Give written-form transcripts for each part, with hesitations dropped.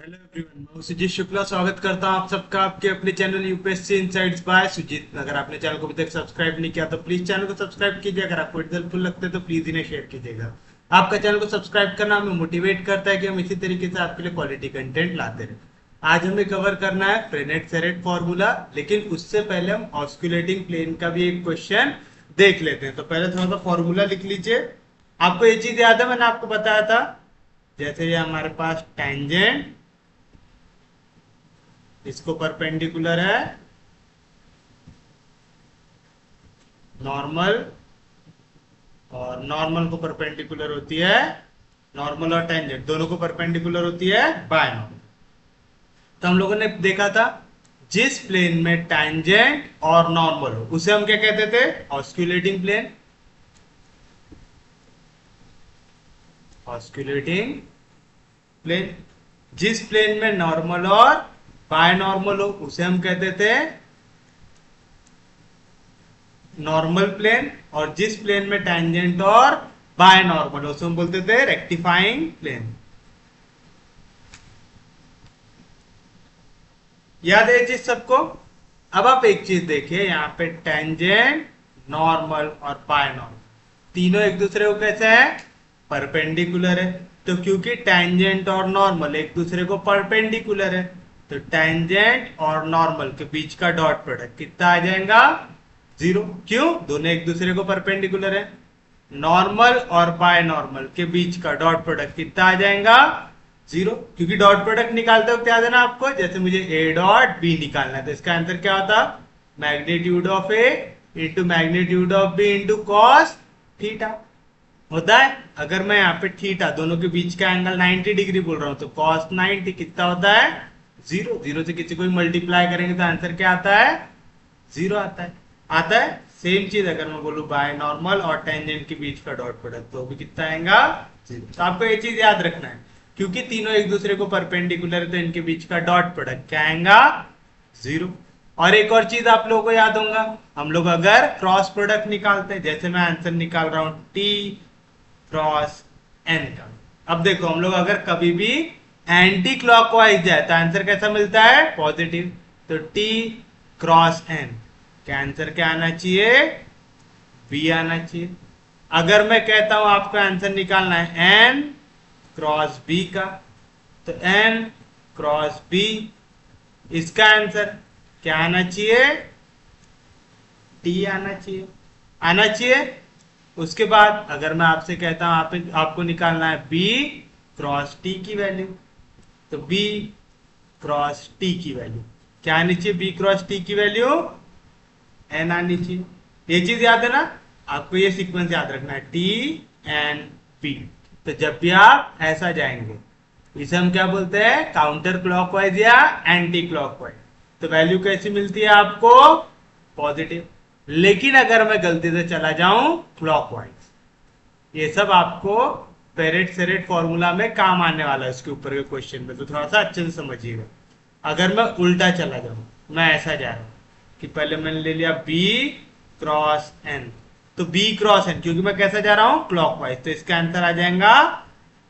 Hello everyone, मैं सुजीत शुक्ला स्वागत करता हूं आप सबका आपके अपने channel UPSC insights by Sujeet. अगर आपने चैनल को अभी तक सब्सक्राइब नहीं किया तो प्लीज चैनल को सब्सक्राइब कीजिए। अगर आपको हेल्पफुल लगता है तो प्लीज इन्हें शेयर कीजिएगा। आपका चैनल को सब्सक्राइब करना हमें मोटिवेट करता है कि हम इसी तरीके से आपके लिए क्वालिटी कंटेंट लाते रहे। आज हमें कवर करना है फ्रेनेट सेरेट फॉर्मूला, लेकिन उससे पहले हम ऑस्कुलेटिंग प्लेन का भी एक क्वेश्चन देख लेते हैं। तो पहले थोड़ा सा फॉर्मूला लिख लीजिए। आपको ये चीज याद है, मैंने आपको बताया था, जैसे ये हमारे पास टेंजेंट इसको परपेंडिकुलर है नॉर्मल, और नॉर्मल को परपेंडिकुलर होती है, नॉर्मल और टेंजेंट दोनों को परपेंडिकुलर होती है बाय नॉर्मल। तो हम लोगों ने देखा था जिस प्लेन में टेंजेंट और नॉर्मल हो उसे हम क्या कहते थे, ऑस्कुलेटिंग प्लेन। Osculating plane. जिस प्लेन में नॉर्मल और बाय नॉर्मल हो उसे हम कहते थे नॉर्मल प्लेन, और जिस प्लेन में टेंजेंट और बाय नॉर्मल हो उसे हम बोलते थे रेक्टिफाइंग प्लेन। याद है ये चीज सबको? अब आप एक चीज देखिए, यहाँ पे टेंजेंट, नॉर्मल और बाय नॉर्मल तीनों एक दूसरे को कैसे है, परपेंडिकुलर है। तो क्योंकि टेंजेंट और नॉर्मल एक दूसरे को परपेंडिकुलर है, तो टेंजेंट और नॉर्मल के बीच का डॉट प्रोडक्ट कितना आ जाएगा, जीरो। क्यों? दोनों एक दूसरे को परपेंडिकुलर है। नॉर्मल और बाय नॉर्मल के बीच का डॉट प्रोडक्ट कितना आ जाएगा, जीरो। क्योंकि डॉट प्रोडक्ट निकालते वक्त याद है ना आपको, जैसे मुझे ए डॉट बी निकालना है तो इसका आंसर क्या होता, magnitude of A into magnitude of B into cos theta होता है। अगर मैं यहाँ पे थीटा दोनों के बीच का एंगल 90 डिग्री बोल रहा हूँ तो कॉस 90 कितना होता है, जीरो। जीरो से किसी को भी मल्टीप्लाई करेंगे तो आंसर क्या आता है, जीरो आता है। आता है। सेम चीज अगर मैं बोलूं बाय नॉर्मल और टेंजेंट के बीच का डॉट प्रोडक्ट तो भी कितना आएगा, जीरो। तो आपको ये चीज याद रखना है, क्योंकि तीनों एक दूसरे को परपेंडिकुलर है तो इनके बीच का डॉट प्रोडक्ट क्या आएगा, जीरो। और एक और चीज आप लोगों को याद होगा, हम लोग अगर क्रॉस प्रोडक्ट निकालते हैं, जैसे मैं आंसर निकाल रहा हूं टी क्रॉस एन का। अब देखो हम लोग अगर कभी भी एंटी क्लॉकवाइज जाए तो आंसर कैसा मिलता है, पॉजिटिव। तो टी क्रॉस एन का आंसर क्या आना चाहिए, बी आना चाहिए। अगर मैं कहता हूं आपका आंसर निकालना है एन क्रॉस बी का, तो एन क्रॉस बी इसका आंसर क्या आना चाहिए, टी आना चाहिए। आना चाहिए। उसके बाद अगर मैं आपसे कहता हूं आपको निकालना है बी क्रॉस टी की वैल्यू, तो बी क्रॉस टी की वैल्यू क्या आनी चाहिए, बी क्रॉस टी की वैल्यू एन आनी चाहिए। ये चीज याद है ना आपको, ये सीक्वेंस याद रखना है टी एंड पी। तो जब भी आप ऐसा जाएंगे इसे हम क्या बोलते हैं, काउंटर क्लॉकवाइज या एंटी क्लॉकवाइज। तो वैल्यू कैसी मिलती है आपको, पॉजिटिव। लेकिन अगर मैं गलती से चला जाऊं क्लॉकवाइज, ये सब आपको पेरेट सेरेट फॉर्मूला में काम आने वाला है इसके ऊपर के क्वेश्चन में, तो थोड़ा सा अच्छे से समझिएगा। अगर मैं उल्टा चला जाऊं, मैं ऐसा जा रहा हूं कि पहले मैंने ले लिया बी क्रॉस एन, तो बी क्रॉस एन क्योंकि मैं कैसा जा रहा हूं, क्लॉकवाइज, तो इसका आंसर आ जाएगा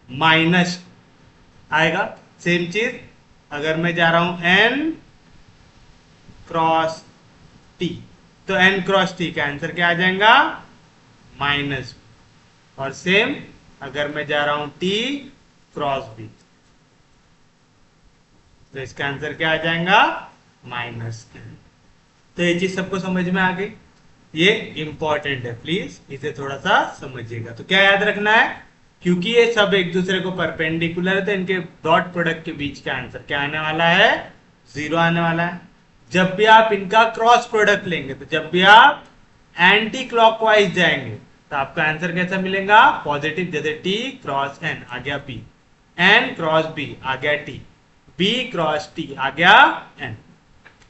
माइनस आएगा। सेम चीज अगर मैं जा रहा हूं एन क्रॉस टी, तो एन क्रॉस टी का आंसर क्या आ जाएगा, माइनस। और सेम अगर मैं जा रहा हूं टी क्रॉस बी, तो इसका आंसर क्या आ जाएगा, माइनस। तो ये चीज सबको समझ में आ गई, ये इंपॉर्टेंट है, प्लीज इसे थोड़ा सा समझिएगा। तो क्या याद रखना है, क्योंकि ये सब एक दूसरे को परपेंडिकुलर है तो इनके डॉट प्रोडक्ट के बीच का आंसर क्या आने वाला है, जीरो आने वाला है। जब भी आप इनका क्रॉस प्रोडक्ट लेंगे, तो जब भी आप एंटी क्लॉकवाइज जाएंगे तो आपका आंसर कैसा मिलेगा, पॉजिटिव। जैसे टी क्रॉस एन आ गया बी, एन क्रॉस बी आ गया टी, बी क्रॉस टी आ गया एन,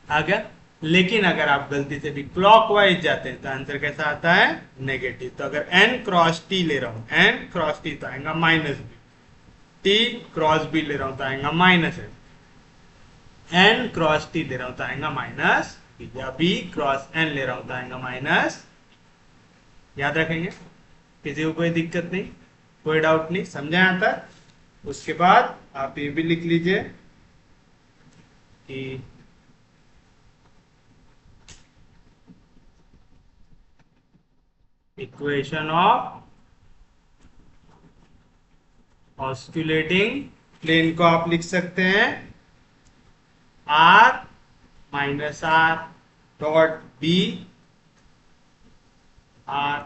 आ गया। लेकिन अगर आप गलती से भी क्लॉकवाइज जाते हैं तो आंसर कैसा आता है, नेगेटिव। तो अगर एन क्रॉस टी ले रहा हूं, एन क्रॉस टी तो आएगा minus B, T cross B ले रहा हूं तो आएगा minus N, N cross T ले रहा हूं तो आएगा माइनस बी, या बी क्रॉस एन ले रहा हूं तो आएगा माइनस। याद रखेंगे, किसी को कोई दिक्कत नहीं, कोई डाउट नहीं, समझा यहां तक? उसके बाद आप ये भी लिख लीजिए T equation of osculating plane को आप लिख सकते हैं R minus R dot B, R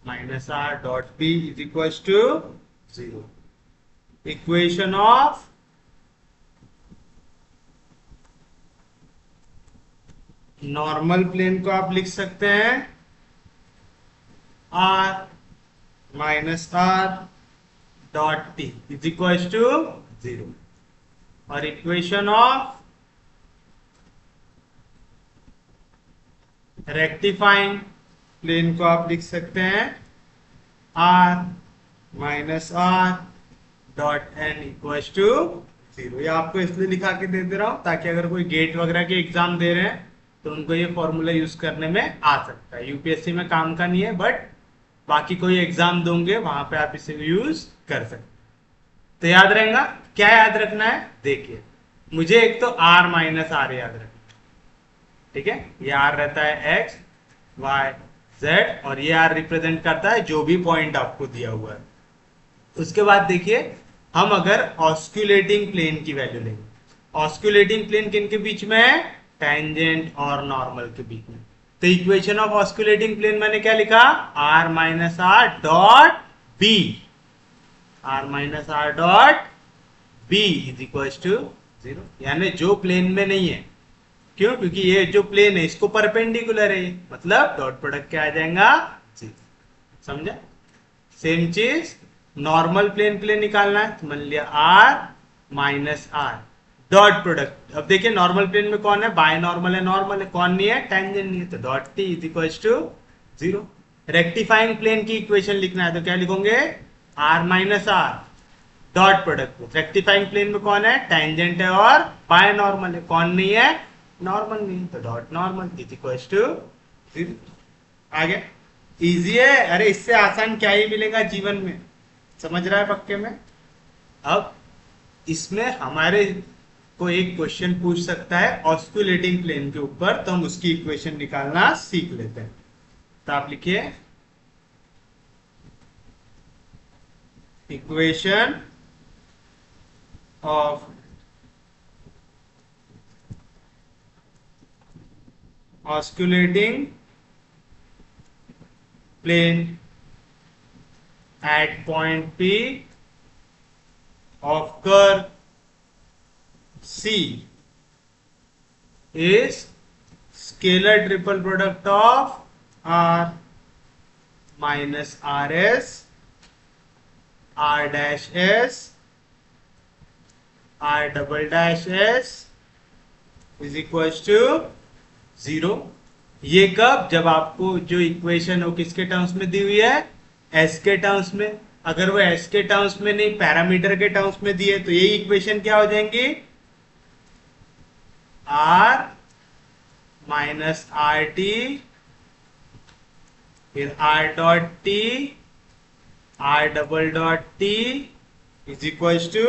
minus R dot B is equal to 0. Equation of normal plane को आप लिख सकते हैं R minus R dot T is equal to 0. और इक्वेशन ऑफ रेक्टिफाइंग प्लेन को आप लिख सकते हैं R minus R dot N equal to 0. ये आपको इसलिए लिखा के दे रहा हूं ताकि अगर कोई गेट वगैरह के एग्जाम दे रहे हैं तो उनको ये फॉर्मूला यूज करने में आ सकता है. यूपीएससी में काम का नहीं है, बट बाकी कोई एग्जाम दोगे वहां पे आप इसे यूज कर सकते. तो याद रहेगा. क्या याद रखना है? देखिए, मुझे एक तो R माइनस R याद रखना, ठीक है. ये R रहता है X Y Z और ये R रिप्रेजेंट करता है जो भी पॉइंट आपको दिया हुआ है. उसके बाद देखिए, हम अगर ऑस्कुलेटिंग प्लेन की वैल्यू लेंगे, ऑस्कुलेटिंग प्लेन किनके बीच में है? टेंजेंट और नॉर्मल के बीच में. तो इक्वेशन ऑफ ऑस्कुलेटिंग प्लेन मैंने क्या लिखा? R minus R dot B, R minus R dot B is equal to 0. यानी जो प्लेन में नहीं है. क्यों? क्योंकि ये जो प्लेन है इसको परपेंडिकुलर है, मतलब डॉट प्रोडक्ट क्या आ जाएगा? 0. समझा? सेम चीज नॉर्मल प्लेन के लिए निकालना है. तो मान लिया R minus R dot product. अब देखिए, नॉर्मल प्लेन में कौन है? बाय नॉर्मल है, नॉर्मल है. कौन नहीं है? टेंजेंट नहीं है. तो dot T is equal to 0. Rectifying plane की इक्वेशन लिखना है तो क्या लिखोगे? R minus R dot product. Rectifying plane में कौन है? टेंजेंट है और बाय नॉर्मल है. कौन नहीं है? नॉर्मल नहीं. तो dot normal is equal to 0. आगे इजी है. अरे इससे आसान क्या ही मिलेगा जीवन में. समझ रहा है पक्के में? अब इसमें हमारे को एक क्वेश्चन पूछ सकता है ऑस्कुलेटिंग प्लेन के ऊपर, तो हम उसकी इक्वेशन निकालना सीख लेते हैं. तो आप लिखिए equation of osculating plane at point P of curve C is scalar triple product of R minus RS, R dash S, R double dash S is equals to 0. ये कब? जब आपको जो इक्वेशन हो किसके टर्म्स में दी हुई है? S के टर्म्स में. अगर वो S के टर्म्स में नहीं, पैरामीटर के टर्म्स में दी है, तो ये इक्वेशन क्या हो जाएंगी? R माइनस आर टी, फिर R dot T, R double dot T is equal to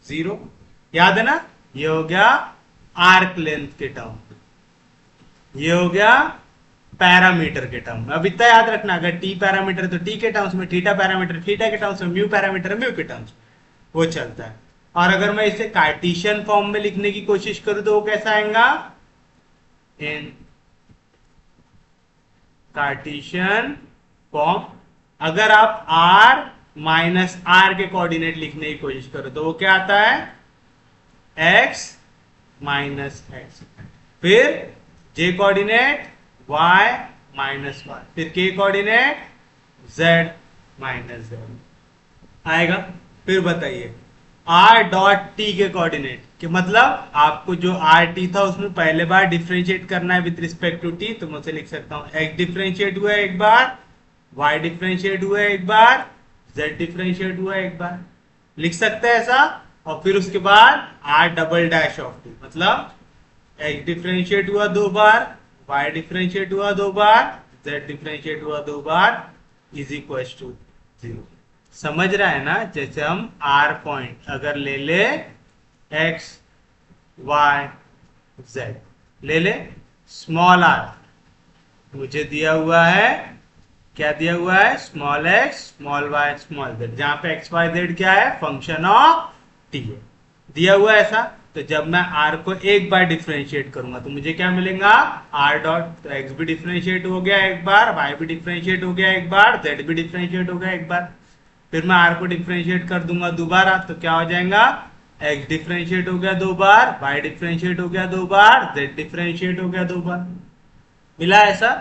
0. याद है ना? ये हो गया आर्क लेंथ के टर्म, ये हो गया पैरामीटर के टर्म में. अब इतना याद रखना, अगर टी पैरामीटर तो टी के टर्म्स में, थीटा पैरामीटर थीटा के टर्म्स में, म्यू पैरामीटर म्यू के टर्म्स वो चलता है. और अगर मैं इसे कार्टेशियन फॉर्म में लिखने की कोशिश करूं तो वो कैसा आएगा? इन कार्टेशियन फॉर्म. अगर आप r माइनस r के कोऑर्डिनेट लिखने की कोशिश करो तो वो क्या आता है? x माइनस x, फिर j coordinate y minus y, फिर k coordinate z minus z आएगा. फिर बताइए r डॉट t के कोऑर्डिनेट के मतलब आपको जो rt था उसमें पहले बार डिफरेंशिएट करना है विद रिस्पेक्ट टू t. तो मैं उसे लिख सकता हूं x डिफरेंशिएट हुआ है एक बार, y डिफरेंशिएट हुआ है एक बार, z डिफरेंशिएट हुआ है एक बार. लिख सकते हैं ऐसा. और फिर उसके बाद r double dash of t मतलब x डिफरेंशिएट हुआ 2 बार, y डिफरेंशिएट हुआ 2 बार, z डिफरेंशिएट हुआ 2 बार इज इक्वल टू 0. समझ रहा है ना? जैसे हम r पॉइंट अगर ले ले x वाई जेड। ले ले स्मॉल आर, मुझे दिया हुआ है, क्या दिया हुआ है, small x small y small z, जहां पे एक्स वाई जेड क्या है, फंक्शन ऑफ टी है, दिया हुआ है ऐसा। तो जब मैं आर को एक बार डिफ्रेंशिएट करूंगा तो मुझे क्या मिलेगा, आर डॉट, तो एक्स भी डिफ्रेंशिएट हो गया एक बार, वाई भी डिफ्रेंशिएट हो गया एक बार, जेड भी डिफ्रेंशिएट हो गया एक बार। फिर मैं आर को डिफ्रेंशिएट कर दूंगा दोबारा, तो क्या हो जाएगा, एक्स डिफ्रेंशिएट हो गया दो बार, वाई डिफ्रेंशिएट हो गया दो बार, जेड डिफ्रेंशिएट हो गया दो बार। मिला ऐसा।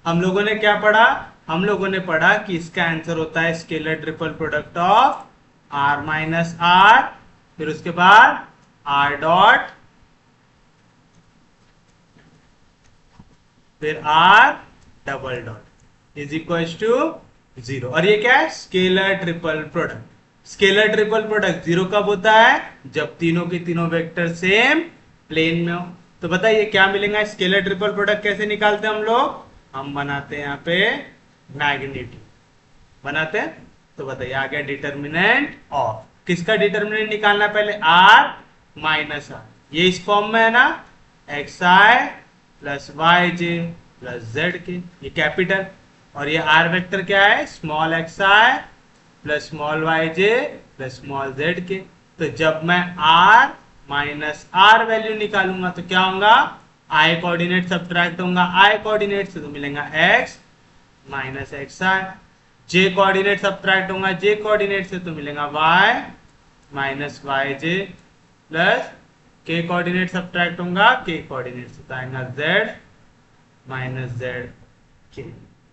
हम लोगों ने क्या पढ़ा, हम लोगों ने पढ़ा कि इसका आंसर होता है scalar triple product of R minus R, फिर उसके बाद आर डॉट, फिर R double dot is equal to zero. और ये क्या है, scalar triple product. Scalar triple product zero कब होता है, जब तीनों के तीनों वेक्टर सेम प्लेन में हो। तो बताइए क्या मिलेगा, स्केलर ट्रिपल प्रोडक्ट कैसे निकालते हैं हम लोग, हम बनाते हैं यहाँ पे मैग्नीट्यूड बनाते हैं। तो बताइए आ गया डिटर्मिनेंट ऑफ, किसका डिटर्मिनेंट निकालना है पहले, आर माइनस आर, ये इस फॉर्म में है ना, एक्स आई प्लस वाई जे प्लस जेड के, ये कैपिटल, और ये आर वेक्टर क्या है, स्मॉल एक्स आई प्लस स्मॉल वाई जे प्लस स्मॉल जेड के। तो जब मैं आर माइनस आर वैल्यू निकालूंगा तो क्या होगा, आई कोऑर्डिनेट सब्ट्रैक्ट होगा आई कोऑर्डिनेट से, तो मिलेगा एक्स माइनस एक्स आई, जे कोऑर्डिनेट सब्ट्रैक्ट होगा जे कोऑर्डिनेट से, तो मिलेगा वाई माइनस वाई जे, प्लस के कोऑर्डिनेट सब्ट्रैक्ट होगा के कोऑर्डिनेट से, तो आएगा जेड माइनस जेड के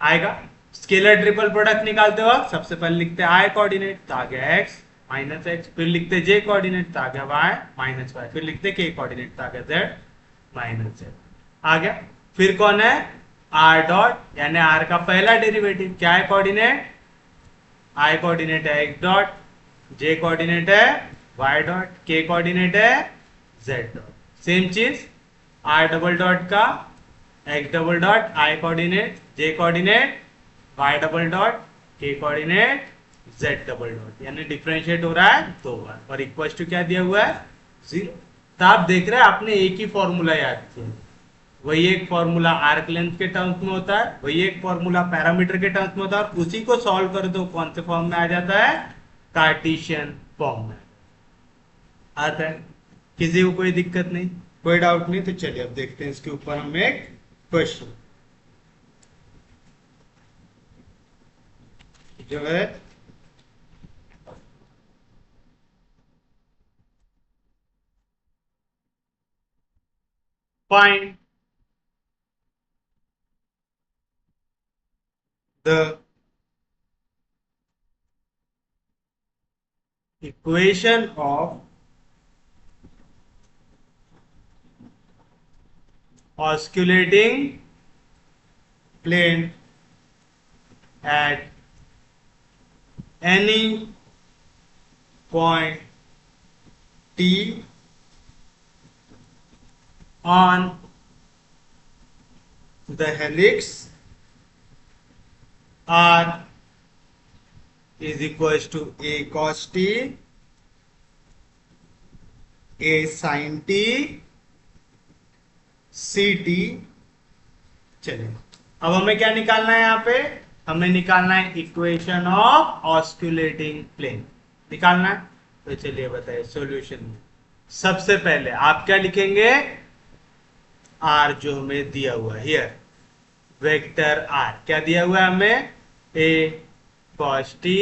आएगा। स्केलर ट्रिपल प्रोडक्ट निकालते वक्त सबसे पहले लिखते हैं आई कोऑर्डिनेट, तो आ गया एक्स माइनस एक्स, फिर लिखते जे कोऑर्डिनेट, तो आ गया वाई माइनस वाई, फिर लिखते के कोऑर्डिनेट, तो आ गया जेड माइनस जेड आ गया। फिर कौन है, आर डॉट, यानी आर का पहला डेरिवेटिव, क्या है कोऑर्डिनेट, आई कोऑर्डिनेट है एक्स डॉट, जे कोऑर्डिनेट है वाई डॉट, के कोऑर्डिनेट है जेड डॉट। सेम चीज आर डबल डॉट का x double dot, i coordinate j coordinate y double dot, k coordinate z double dot, यानी differentiate हो रहा है दो बार, और इक्वल टू क्या दिया हुआ है, जीरो। तो आप देख रहे हैं आपने एक ही फॉर्मूला याद किया, वही एक फॉर्मूला आर्क लेंथ के टर्म्स में होता है, वही एक फॉर्मूला पैरामीटर के टर्म्स में होता है, और उसी को सॉल्व कर दो कौन से फॉर्म में आ जाता है, कार्टेशियन फॉर्म में आता है। किसी को कोई दिक्कत नहीं, कोई डाउट नहीं, तो चलिए अब देखते हैं इसके ऊपर हम एक क्वेश्चन जो है find the equation of oscillating plane at any point t on the helix r is equals to a cos t, a sin t, c t. चलिए अब हमें क्या निकालना है, यहाँ पे हमें निकालना है इक्वेशन ऑफ ऑस्कुलेटिंग प्लेन निकालना है। तो चलिए बताइए सॉल्यूशन। सबसे पहले आप क्या लिखेंगे, आर जो हमें दिया हुआ है हियर, वेक्टर आर क्या दिया हुआ है हमें, ए कॉस टी,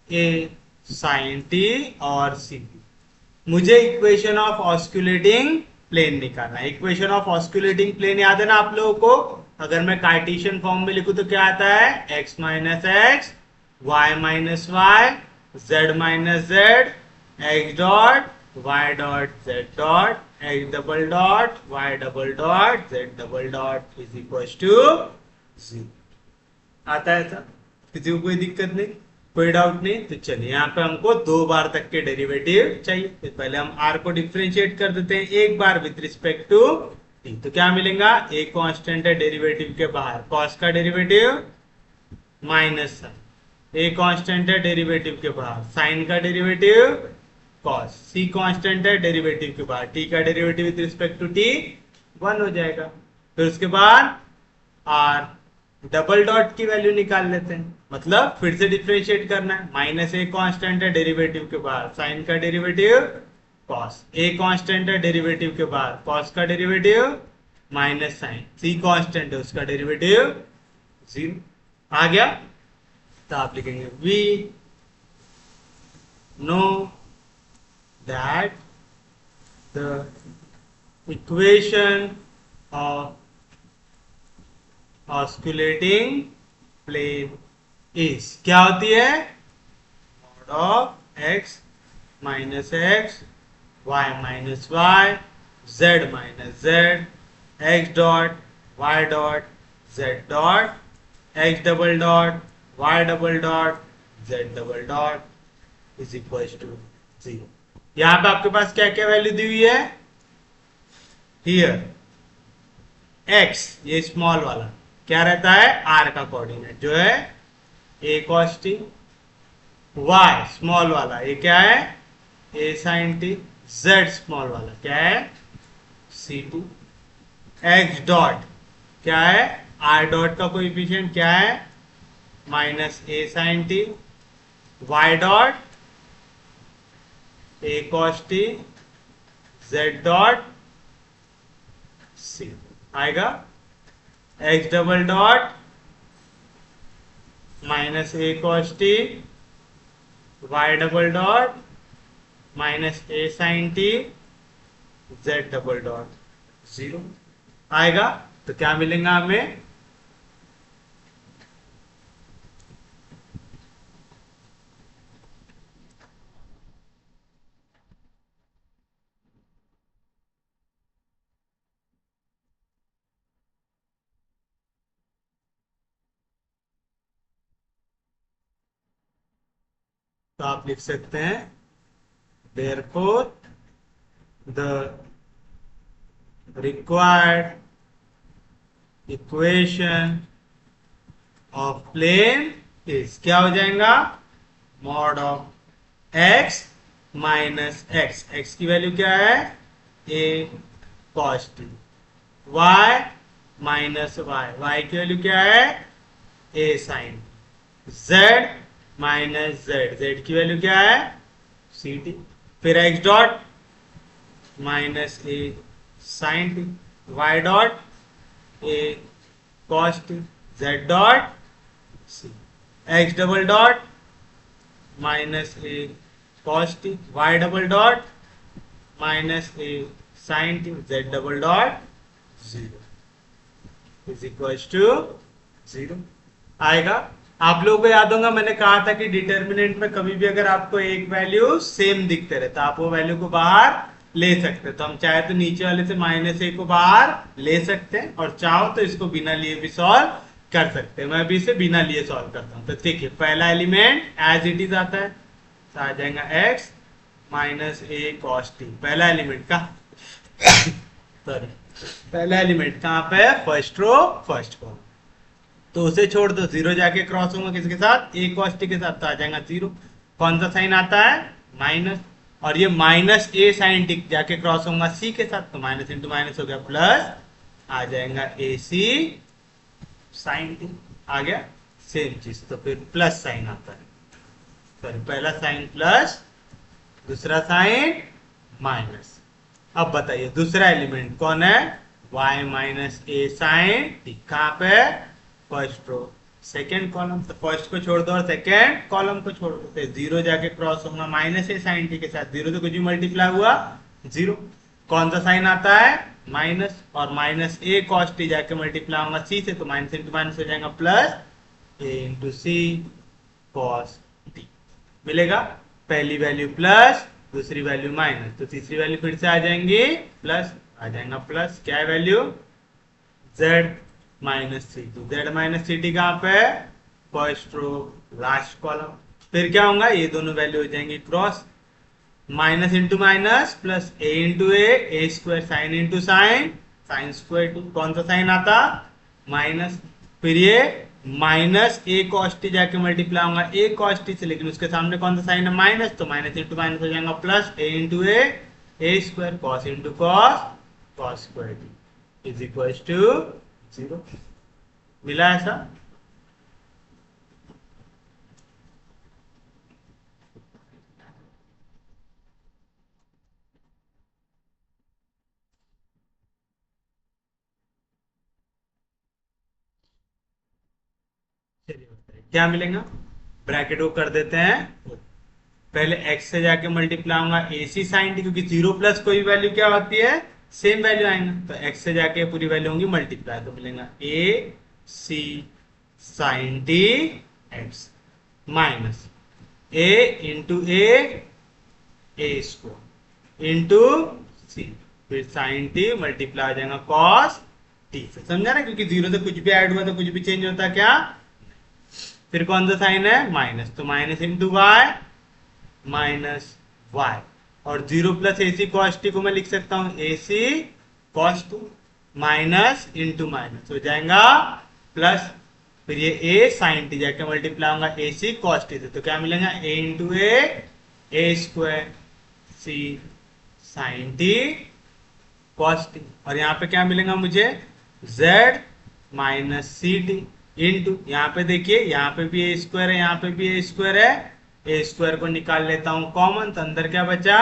ए साइन टी और सी टी। मुझे इक्वेशन ऑफ ऑस्कुलेटिंग प्लेन निकालना है। इक्वेशन ऑफ ऑस्कुलेटिंग प्लेन याद है ना आप लोगों को, अगर मैं कार्टेशियन फॉर्म में लिखूं तो क्या आता है, x minus x, y minus y, z minus z, x dot y dot z dot, x double dot y double dot z double dot is equal to zero. आता है सर, किसी को कोई दिक्कत नहीं, कोई डाउट नहीं। तो चलिए यहाँ पे हमको दो बार तक के डेरिवेटिव चाहिए। तो पहले हम r को डिफरेंशिएट कर देते हैं एक bar with respect to t, तो क्या मिलेगा, a कांस्टेंट है डेरिवेटिव के बाहर, cos का derivative minus sine, a constant है डेरिवेटिव के बाहर, साइन का डेरिवेटिव कॉस, सी कांस्टेंट है डेरिवेटिव के बाद, टी का derivative with respect to t 1 हो जाएगा। फिर उसके बाद आर डबल डॉट की वैल्यू निकाल लेते हैं, मतलब फिर से डिफरेंशिएट करना है। माइनस ए कांस्टेंट है डेरिवेटिव के बाद, साइन का डेरिवेटिव कॉस, ए कांस्टेंट है डेरिवेटिव के बाद, कॉस का derivative minus sine, c constant है उसका डेरिवेटिव 0 आ गया। तो आप लिखेंगे we know that the equation of osculating plane is, क्या होती है, mod of x minus x y minus y z minus z x dot y dot z dot x double dot y double dot z double dot is equal to 0। यहां पे आपके पास क्या क्या value दी हुई है, हियर एक्स ये small वाला क्या रहता है, आर का कोऑर्डिनेट जो है ए कॉस टी, वाई स्मॉल वाला ये क्या है ए साइन टी, जेड स्मॉल वाला क्या है सी टी, एक्स डॉट क्या है आर डॉट का कोएफिशिएंट क्या है minus a sine t, y dot a cos t, z dot c आएगा, x double dot minus a cos t, y double dot minus a sine t, z double dot 0 आएगा। तो क्या मिलेगा हमें, तो आप लिख सकते हैं therefore the required equation of plane is, क्या हो जाएगा, mod of x minus x, x की वैल्यू क्या है a cos t, y minus y, y की वैल्यू क्या है a sin, z minus z, z की वैल्यू क्या है सी टी, फिर x dot minus a sine t, y dot a cos t, z dot c, x double dot minus a cos t, y double dot minus a sine t, z double dot 0 is equal to 0 आएगा। आप लोगों को याद होगा मैंने कहा था कि डिटर्मिनेंट में कभी भी अगर आपको एक वैल्यू सेम दिखते रहे तो आप वो वैल्यू को बाहर ले सकते हैं। तो हम चाहे तो नीचे वाले से माइनस ए को बाहर ले सकते हैं और चाहो तो इसको बिना लिए भी सॉल्व कर सकते हैं। मैं अभी इसे बिना लिए सॉल्व करता हूं। तो देखिए पहला एलिमेंट एज इट इज आता है तो आ जाएगा x minus a cos T, पहला एलिमेंट का सॉरी पहला एलिमेंट कहाँ पे है, फर्स्ट रो फर्स्ट कॉलम, तो उसे छोड़ दो, 0 जाके क्रॉस होगा किसके साथ, ए कॉस टी के साथ, तो आ जाएगा 0। कौन सा साइन आता है माइनस, और ये माइनस ए साइन टी जाके क्रॉस होगा सी के साथ, तो माइनस इंटू माइनस हो गया प्लस, आ जाएगा ए सी साइन टी, आ गया सेम चीज। तो फिर प्लस साइन आता है, सॉरी पहला साइन प्लस दूसरा साइन माइनस। अब बताइए दूसरा एलिमेंट कौन है, y minus a sine T, कहाँ पे फर्स्ट रो सेकेंड कॉलम, तो फर्स्ट को छोड़ दो और सेकेंड कॉलम को छोड़ दो, 0 जाके क्रॉस होगा माइनस ए साइन टी के साथ, 0 से कुछ भी मल्टीप्लाई हुआ 0। कौन सा साइन आता है माइनस, और माइनस ए कॉस टी जाके मल्टीप्लाई होगा सी से, तो माइनस इंटू माइनस हो जाएगा plus a into C cos T, मिलेगा पहली वैल्यू प्लस दूसरी वैल्यू माइनस, तो तीसरी वैल्यू फिर से आ जाएंगी प्लस, आ जाएगा प्लस, क्या है value z minus c t, z minus c t कहाँ पे है फर्स्ट रो लास्ट कॉलम, फिर क्या होगा ये दोनों वैल्यू हो जाएंगी cross, minus into minus plus a into a square sine into sine sine square two, कौन सा साइन आता माइनस, फिर ये माइनस ए कॉस टी जाके मल्टीप्लाई होगा ए कॉस टी से, लेकिन उसके सामने कौन सा साइन है माइनस, तो माइनस इंटू माइनस हो जाएगा plus a into a square cos into cos cos square t is equal to 0। मिला ऐसा? चलिए बताइए क्या मिलेगा। ब्रैकेट को कर देते हैं, पहले x से जाके मल्टीप्लाई होगा ए सी साइन टी, क्योंकि 0 प्लस कोई वैल्यू क्या होती है सेम वैल्यू आएगा, तो x से जाके पूरी वैल्यू होंगी मल्टीप्लाई, तो मिलेगा ए c sine t x minus A into a square into सी, फिर साइन टी मल्टीप्लाई हो जाएगा कॉस टी से। समझा ना, क्योंकि 0 से कुछ भी ऐड हुआ तो कुछ भी चेंज होता है क्या। फिर कौन सा साइन है माइनस, तो minus into y minus y, और 0 plus a c cos t को मैं लिख सकता हूं a c cos two minus into minus हो जाएगा प्लस, फिर ये ए साइन टी जाके मल्टीप्लाई होगा ए सी कॉस टी से, तो क्या मिलेगा a into a square c sine t cos t, और यहाँ पे क्या मिलेगा मुझे z minus c t into, यहाँ पे देखिए यहाँ पे भी ए स्क्वायर है, यहाँ पे भी ए स्क्वायर है, ए स्क्वायर को निकाल लेता हूं कॉमन, तो अंदर क्या बचा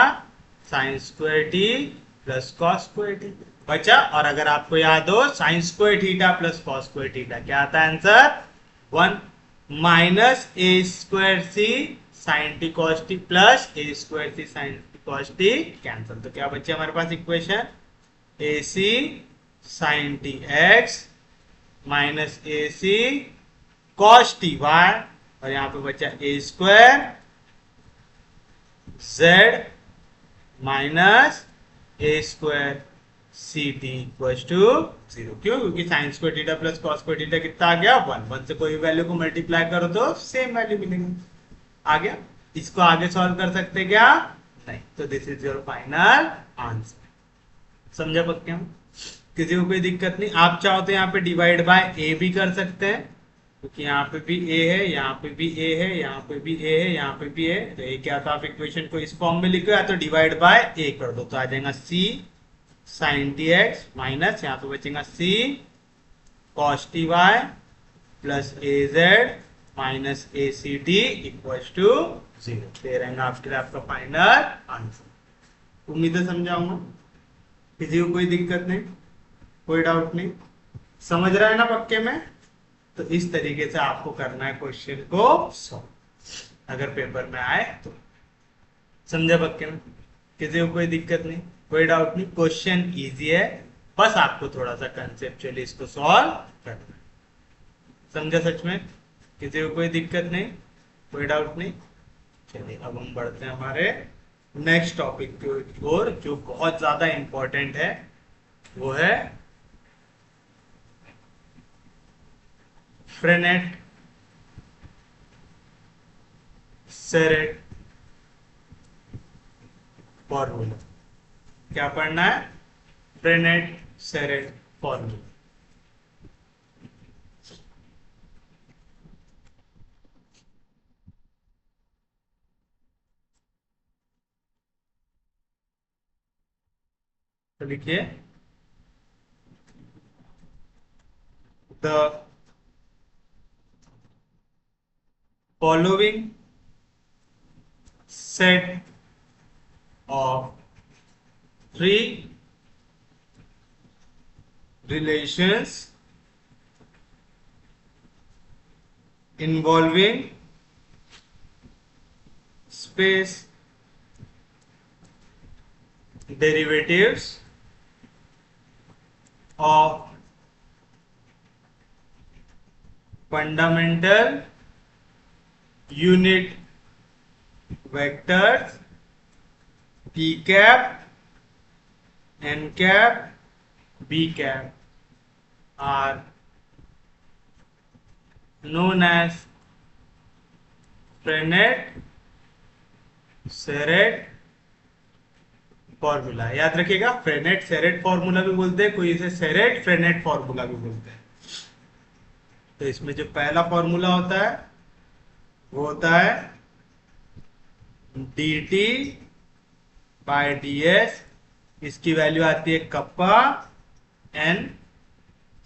sine square t plus cos square t बचा। और अगर आपको याद हो sine square theta plus cos square theta क्या आता है answer 1 minus a square c sine t cos t plus a square c sine t cos t cancel, तो क्या बचे हमारे पास equation a c sine t x minus a c cos t y, और यहां पे बचा a square Z minus a square c t equal to 0। क्यों, क्योंकि sine square theta plus cos square theta कितना आ गया 1, 1 से कोई वैल्यू को मल्टीप्लाई करो तो सेम वैल्यू मिलेगी। आ गया, इसको आगे सॉल्व कर सकते क्या नहीं, तो this is your final answer. समझा पक्के हम, किसी को कोई दिक्कत नहीं। आप चाहो तो यहाँ पे डिवाइड बाय ए भी कर सकते हैं, क्योंकि यहाँ पे भी ए है, यहाँ पे भी ए है, यहाँ पे भी ए है, यहाँ पे भी ए, तो ए क्या, तो आप इक्वेशन को इस फॉर्म में लिखो या तो डिवाइड बाय ए कर दो, तो आ जाएगा c sine t x minus यहाँ पे बचेगा c cos t y plus a z minus a c t equal to 0। ये रहेगा आपके लिए आपका फाइनल आंसर। उम्मीद है समझाऊंगा, किसी को कोई दिक्कत नहीं, कोई डाउट नहीं, समझ रहा है ना पक्के में। तो इस तरीके से आपको करना है क्वेश्चन को सॉल्व, अगर पेपर में आए तो। समझा पक्के में, किसी को कोई दिक्कत नहीं, कोई डाउट नहीं, क्वेश्चन इजी है, बस आपको थोड़ा सा कंसेप्चुअली इसको सॉल्व करना है। समझा सच में, किसी को कोई दिक्कत नहीं, कोई डाउट नहीं। चलिए अब हम बढ़ते हैं हमारे नेक्स्ट टॉपिक की ओर, जो बहुत ज्यादा इंपॉर्टेंट है, वो है फ्रेनेट सेरेट फॉर्मूला। क्या पढ़ना है, फ्रेनेट सेरेट फॉर्मूला। तो लिखिए the following set of three relations involving space derivatives of fundamental unit vectors p cap n cap b cap are known as Frenet Serret formula. याद रखिएगा, फ्रेनेट सेरेट फॉर्मूला भी बोलते हैं, कोई इसे सेरेट फ्रेनेट फॉर्मूला भी बोलते हैं। तो इसमें जो पहला फॉर्मूला होता है वो होता है dt बाय ds, इसकी वैल्यू आती है कप्पा n।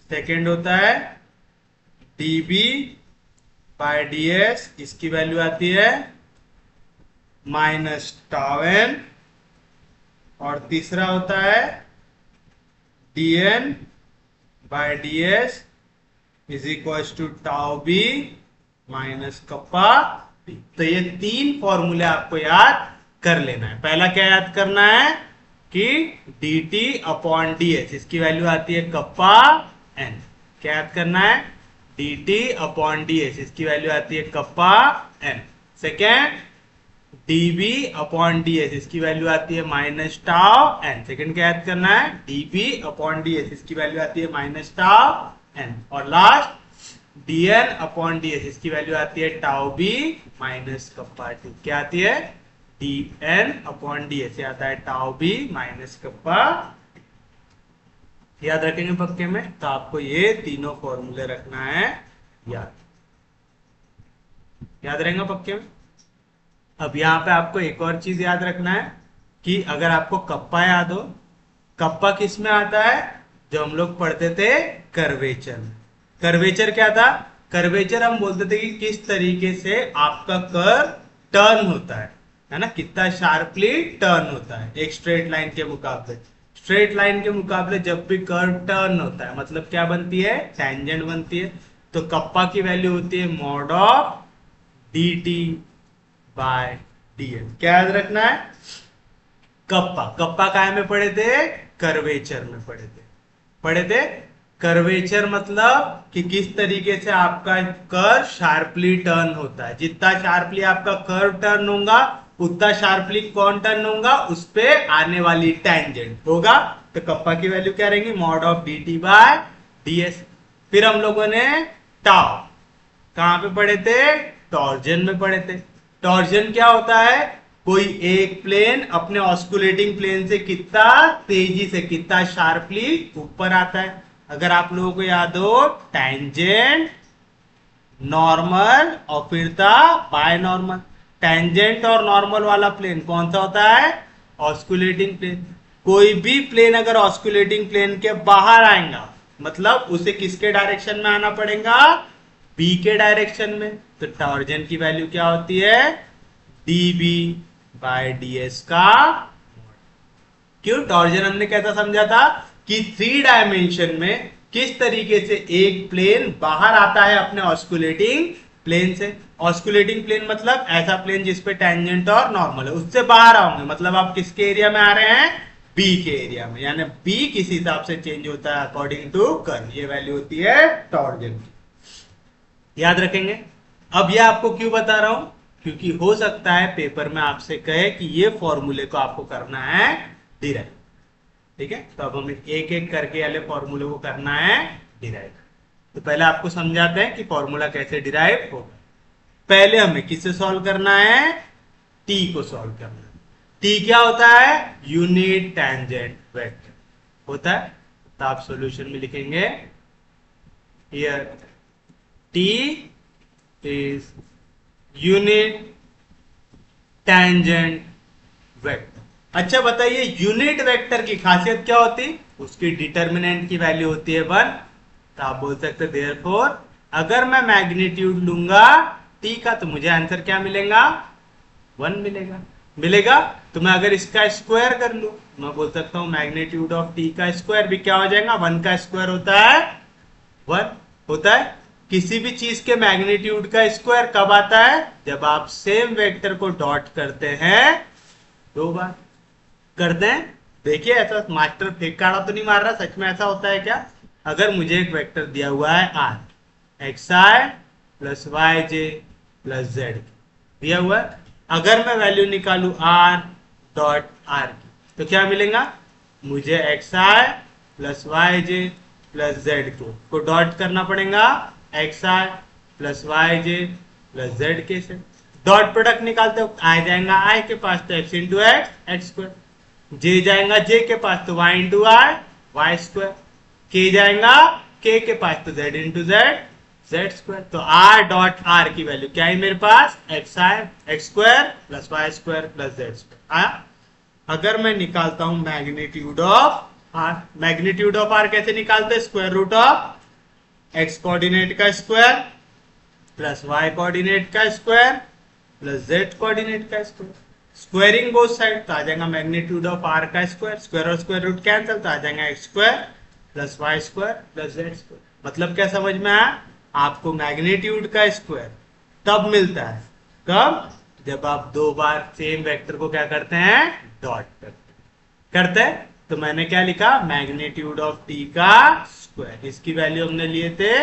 सेकेंड होता है dB बाय ds, इसकी वैल्यू आती है माइनस टाउ n। और तीसरा होता है dn by ds is equal to tau b minus kappa b. तो ये तीन फॉर्मूले आपको याद कर लेना है। पहला क्या याद करना है कि dt अपॉन ds, इसकी वैल्यू आती है कप्पा n। क्या याद करना है? dt अपॉन ds, इसकी वैल्यू आती है kappa n। Second dB upon ds, इसकी वैल्यू आती है माइनस टाउ n। सेकेंड क्या याद करना है? dB अपॉन ds, इसकी वैल्यू आती है माइनस टाउ n। और लास्ट dn अपॉन ds, इसकी वैल्यू आती है tau b minus kappa t। क्या आती है? dn अपॉन ds से आता है टाउ b माइनस कप्पा। याद रखेंगे पक्के में? तो आपको ये तीनों फॉर्मूले रखना है याद। याद रहेगा पक्के में? अब यहाँ पे आपको एक और चीज याद रखना है कि अगर आपको कप्पा याद हो, कप्पा किस में आता है? जो हम लोग पढ़ते थे कर्वेचर में। कर्वेचर क्या था? कर्वेचर हम बोलते थे कि किस तरीके से आपका कर्व टर्न होता है ना, कितना शार्पली टर्न होता है एक स्ट्रेट लाइन के मुकाबले। स्ट्रेट लाइन के मुकाबले जब भी कर्व टर्न होता है मतलब क्या बनती है? टेंजेंट बनती है। तो कप्पा की वैल्यू होती है mod of dt by dn। क्या याद रखना है? कप्पा, कप्पा काय में पढ़े थे? कर्वेचर में पढ़े थे। कर्वेचर मतलब कि किस तरीके से आपका कर्व शार्पली टर्न होता है। जितना शार्पली आपका कर्व टर्न होगा उतना शार्पली कौन टर्न होगा? उस पे आने वाली टेंजेंट होगा। तो कप्पा की वैल्यू क्या रहेंगी? Mod of dt by ds। फिर हम लोगों ने टाउ कहां पे पढ़े थे? टॉर्जन में पढ़े थे। टॉर्जन क्या होता है? कोई एक प्लेन अपने ऑस्कुलेटिंग प्लेन से कितना तेजी से, कितना शार्पली ऊपर आता है। अगर आप लोगों को याद हो टेंजेंट, नॉर्मल और फिर था बाय नॉर्मल। टेंजेंट और नॉर्मल वाला प्लेन कौन सा होता है? Osculating plane. कोई भी प्लेन अगर ऑस्कुलेटिंग प्लेन के बाहर आएगा मतलब उसे किसके डायरेक्शन में आना पड़ेगा? बी के डायरेक्शन में। तो टॉर्जन की वैल्यू क्या होती है? dB बाय ds का। क्यों? टॉर्जन हमने कैसा समझा था कि 3 डायमेंशन में किस तरीके से एक प्लेन बाहर आता है अपने ऑस्कुलेटिंग प्लेन से। ऑस्कुलेटिंग प्लेन मतलब ऐसा प्लेन जिसपे टेंजेंट और नॉर्मल है, उससे बाहर आओगे मतलब आप किसके एरिया में आ रहे हैं? बी के एरिया में। यानी बी किस हिसाब से चेंज होता है? According to curve. ये वैल्यू होती है टॉर्जन की। याद रखेंगे? अब ये आपको क्यों बता रहा हूं? क्योंकि हो सकता है पेपर में आपसे कहे कि ये फॉर्मूले को आपको करना है डिराइव। ठीक है, तो अब हमें एक एक करके वाले फॉर्मूले को करना है डिराइव। तो पहले आपको समझाते हैं कि फॉर्मूला कैसे डिराइव होगा। पहले हमें किसे सॉल्व करना है? टी को सॉल्व करना है। टी क्या होता है? यूनिट टेंजेंट वेक्टर होता है। तो आप सॉल्यूशन में लिखेंगे here T is unit tangent vector. अच्छा बताइए, यूनिट वेक्टर की खासियत क्या होती? उसकी डिटर्मिनेंट की वैल्यू होती है 1। तो आप बोल सकते देयरफॉर अगर मैं मैग्नीट्यूड लूंगा टी का तो मुझे आंसर क्या मिलेगा? 1 मिलेगा। तो मैं अगर इसका स्क्वायर कर लूं मैं बोल सकता हूं मैग्नीट्यूड ऑफ टी का स्क्वायर भी क्या हो जाएगा? 1 का स्क्वायर होता है 1 होता है। किसी भी चीज के मैग्नीट्यूड का स्क्वायर कब आता है? जब आप सेम वेक्टर को डॉट करते हैं 2 बार। करते हैं? देखिए ऐसा मास्टर फेक काढ़ा तो नहीं मार रहा, सच में ऐसा होता है क्या? अगर मुझे एक वेक्टर दिया हुआ है r, xi plus yj plus z दिया हुआ है। अगर मैं वैल्यू निकालू r डॉट r की तो क्या मिलेगा? मुझे xi plus yj plus z co dot करना पड़ेगा xi plus yj plus z के से। डॉट प्रोडक्ट निकालते हो आ जाएगा i के पास तो x into x square, j जाएगा j के पास तो y into y square, k जाएगा k के पास तो z into z z square. तो आर डॉट आर की वैल्यू क्या है मेरे पास, x square plus y square plus z square आया। अगर मैं निकालता हूं magnitude of r, magnitude of r कैसे निकालते, square root of x coordinate का स्क्वायर प्लस वाई कोऑर्डिनेट का स्क्वायर प्लस जेड कोऑर्डिनेट का स्क्वायर, स्क्वायरिंग बोथ साइड तो आ जाएगा मैग्नीट्यूड ऑफ आर का स्क्वायर, स्क्वायर और स्क्वायर रूट कैंसिल तो आ जाएगा x square plus y square plus z square. मतलब क्या समझ में आया, आपको मैग्नीट्यूड का स्क्वायर तब मिलता है, कब, जब आप दो बार सेम वेक्टर को क्या करते हैं, डॉट करते हैं। तो मैंने क्या लिखा, मैग्नीट्यूड ऑफ टी का स्क्वायर, इसकी वैल्यू हमने लिए थे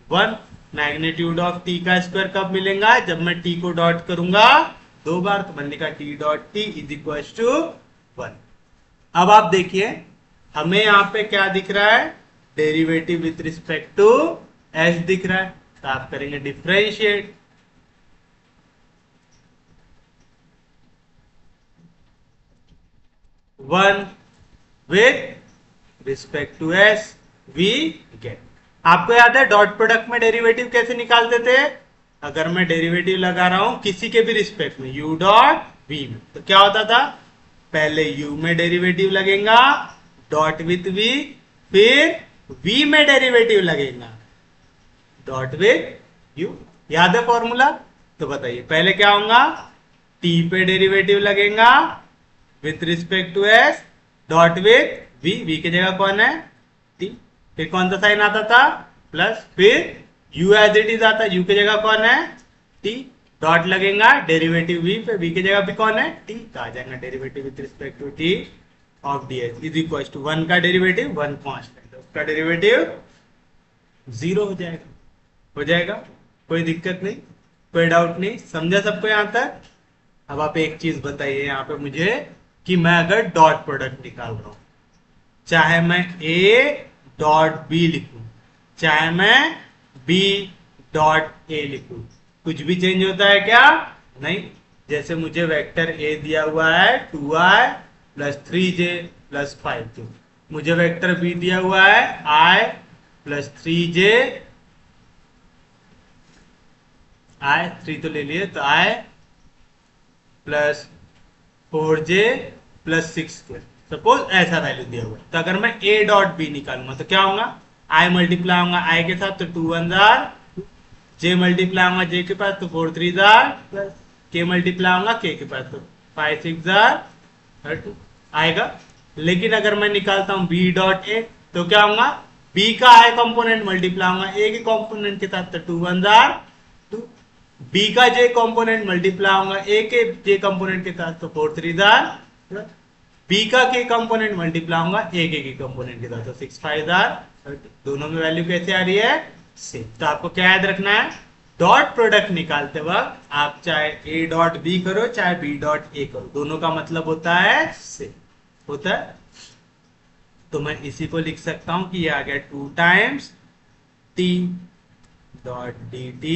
1। मैग्नीट्यूड ऑफ टी का स्क्वायर कब मिलेगा, जब मैं टी को डॉट करूंगा दो बार, तो मैंने लिखा t dot t is equal to 1। अब आप देखिए हमें यहां पे क्या दिख रहा है, derivative with respect to s दिख रहा है, तो आप करेंगे differentiate, one with respect to s we get. आपको याद है डॉट प्रोडक्ट में डेरिवेटिव कैसे निकालते थे, अगर मैं डेरिवेटिव लगा रहा हूं किसी के भी रिस्पेक्ट में, u डॉट v में, तो क्या होता था, पहले u में डेरिवेटिव लगेगा डॉट विथ v, फिर v में डेरिवेटिव लगेगा डॉट विथ u। याद है फॉर्मूला, तो बताइए पहले क्या होगा, t पे डेरिवेटिव लगेगा with respect to s dot with v, v की जगह कौन है t, फिर कौन सा साइन आता था प्लस, फिर u एज इट इज आता है, u की जगह कौन है t, डॉट लगेगा डेरिवेटिव v पे, v की जगह भी कौन है t, तो आ जाएगा derivative with respect to t of ds is equal to 1 का डेरिवेटिव 1 कांस्टेंट, उसका डेरिवेटिव 0 हो जाएगा, कोई दिक्कत नहीं, कोई डाउट नहीं, समझा सबको यहां तक। अब आप एक चीज बताइए यहाँ पे मुझे कि मैं अगर डॉट प्रोडक्ट निकाल रहा हूं, चाहे मैं a डॉट b लिखूं, चाहे मैं b डॉट ए लिखूं, कुछ भी चेंज होता है क्या, नहीं। जैसे मुझे वेक्टर a दिया हुआ है 2i plus 3j plus 5k, मुझे वेक्टर b दिया हुआ है i प्लस 3j, i 3 तो ले लिए, तो i plus 4j plus 6k, suppose ऐसा वैल्यू दिया हुआ है। तो अगर मैं a डॉट b निकालूंगा तो क्या होगा, i मल्टीप्लाई होगा i के साथ, तो 2 1 जार, j मल्टीप्लाई होगा j के पास, तो 4 3 जार, प्लस k मल्टीप्लाई होगा k के पास, तो 5 6 जार 32 आएगा। लेकिन अगर मैं निकालता हूं b डॉट a तो क्या होगा, b का i कंपोनेंट मल्टीप्लाई होगा a के कंपोनेंट के साथ, तो 2 1 जार 2, b का j कंपोनेंट मल्टीप्लाई होगा a के j कंपोनेंट के साथ, तो 4 3 जार, b का k कंपोनेंट मल्टीप्लाई होगा a के कंपोनेंट के साथ, तो 6 5 जार, दोनों में वैल्यू कैसे आ रही है सेम। तो आपको क्या याद रखना है, डॉट प्रोडक्ट निकालते वक्त आप चाहे a डॉट b करो चाहे b डॉट a करो, दोनों का मतलब होता है सेम होता है। तो मैं इसी को लिख सकता हूं कि ये आ गया 2 times t dot dt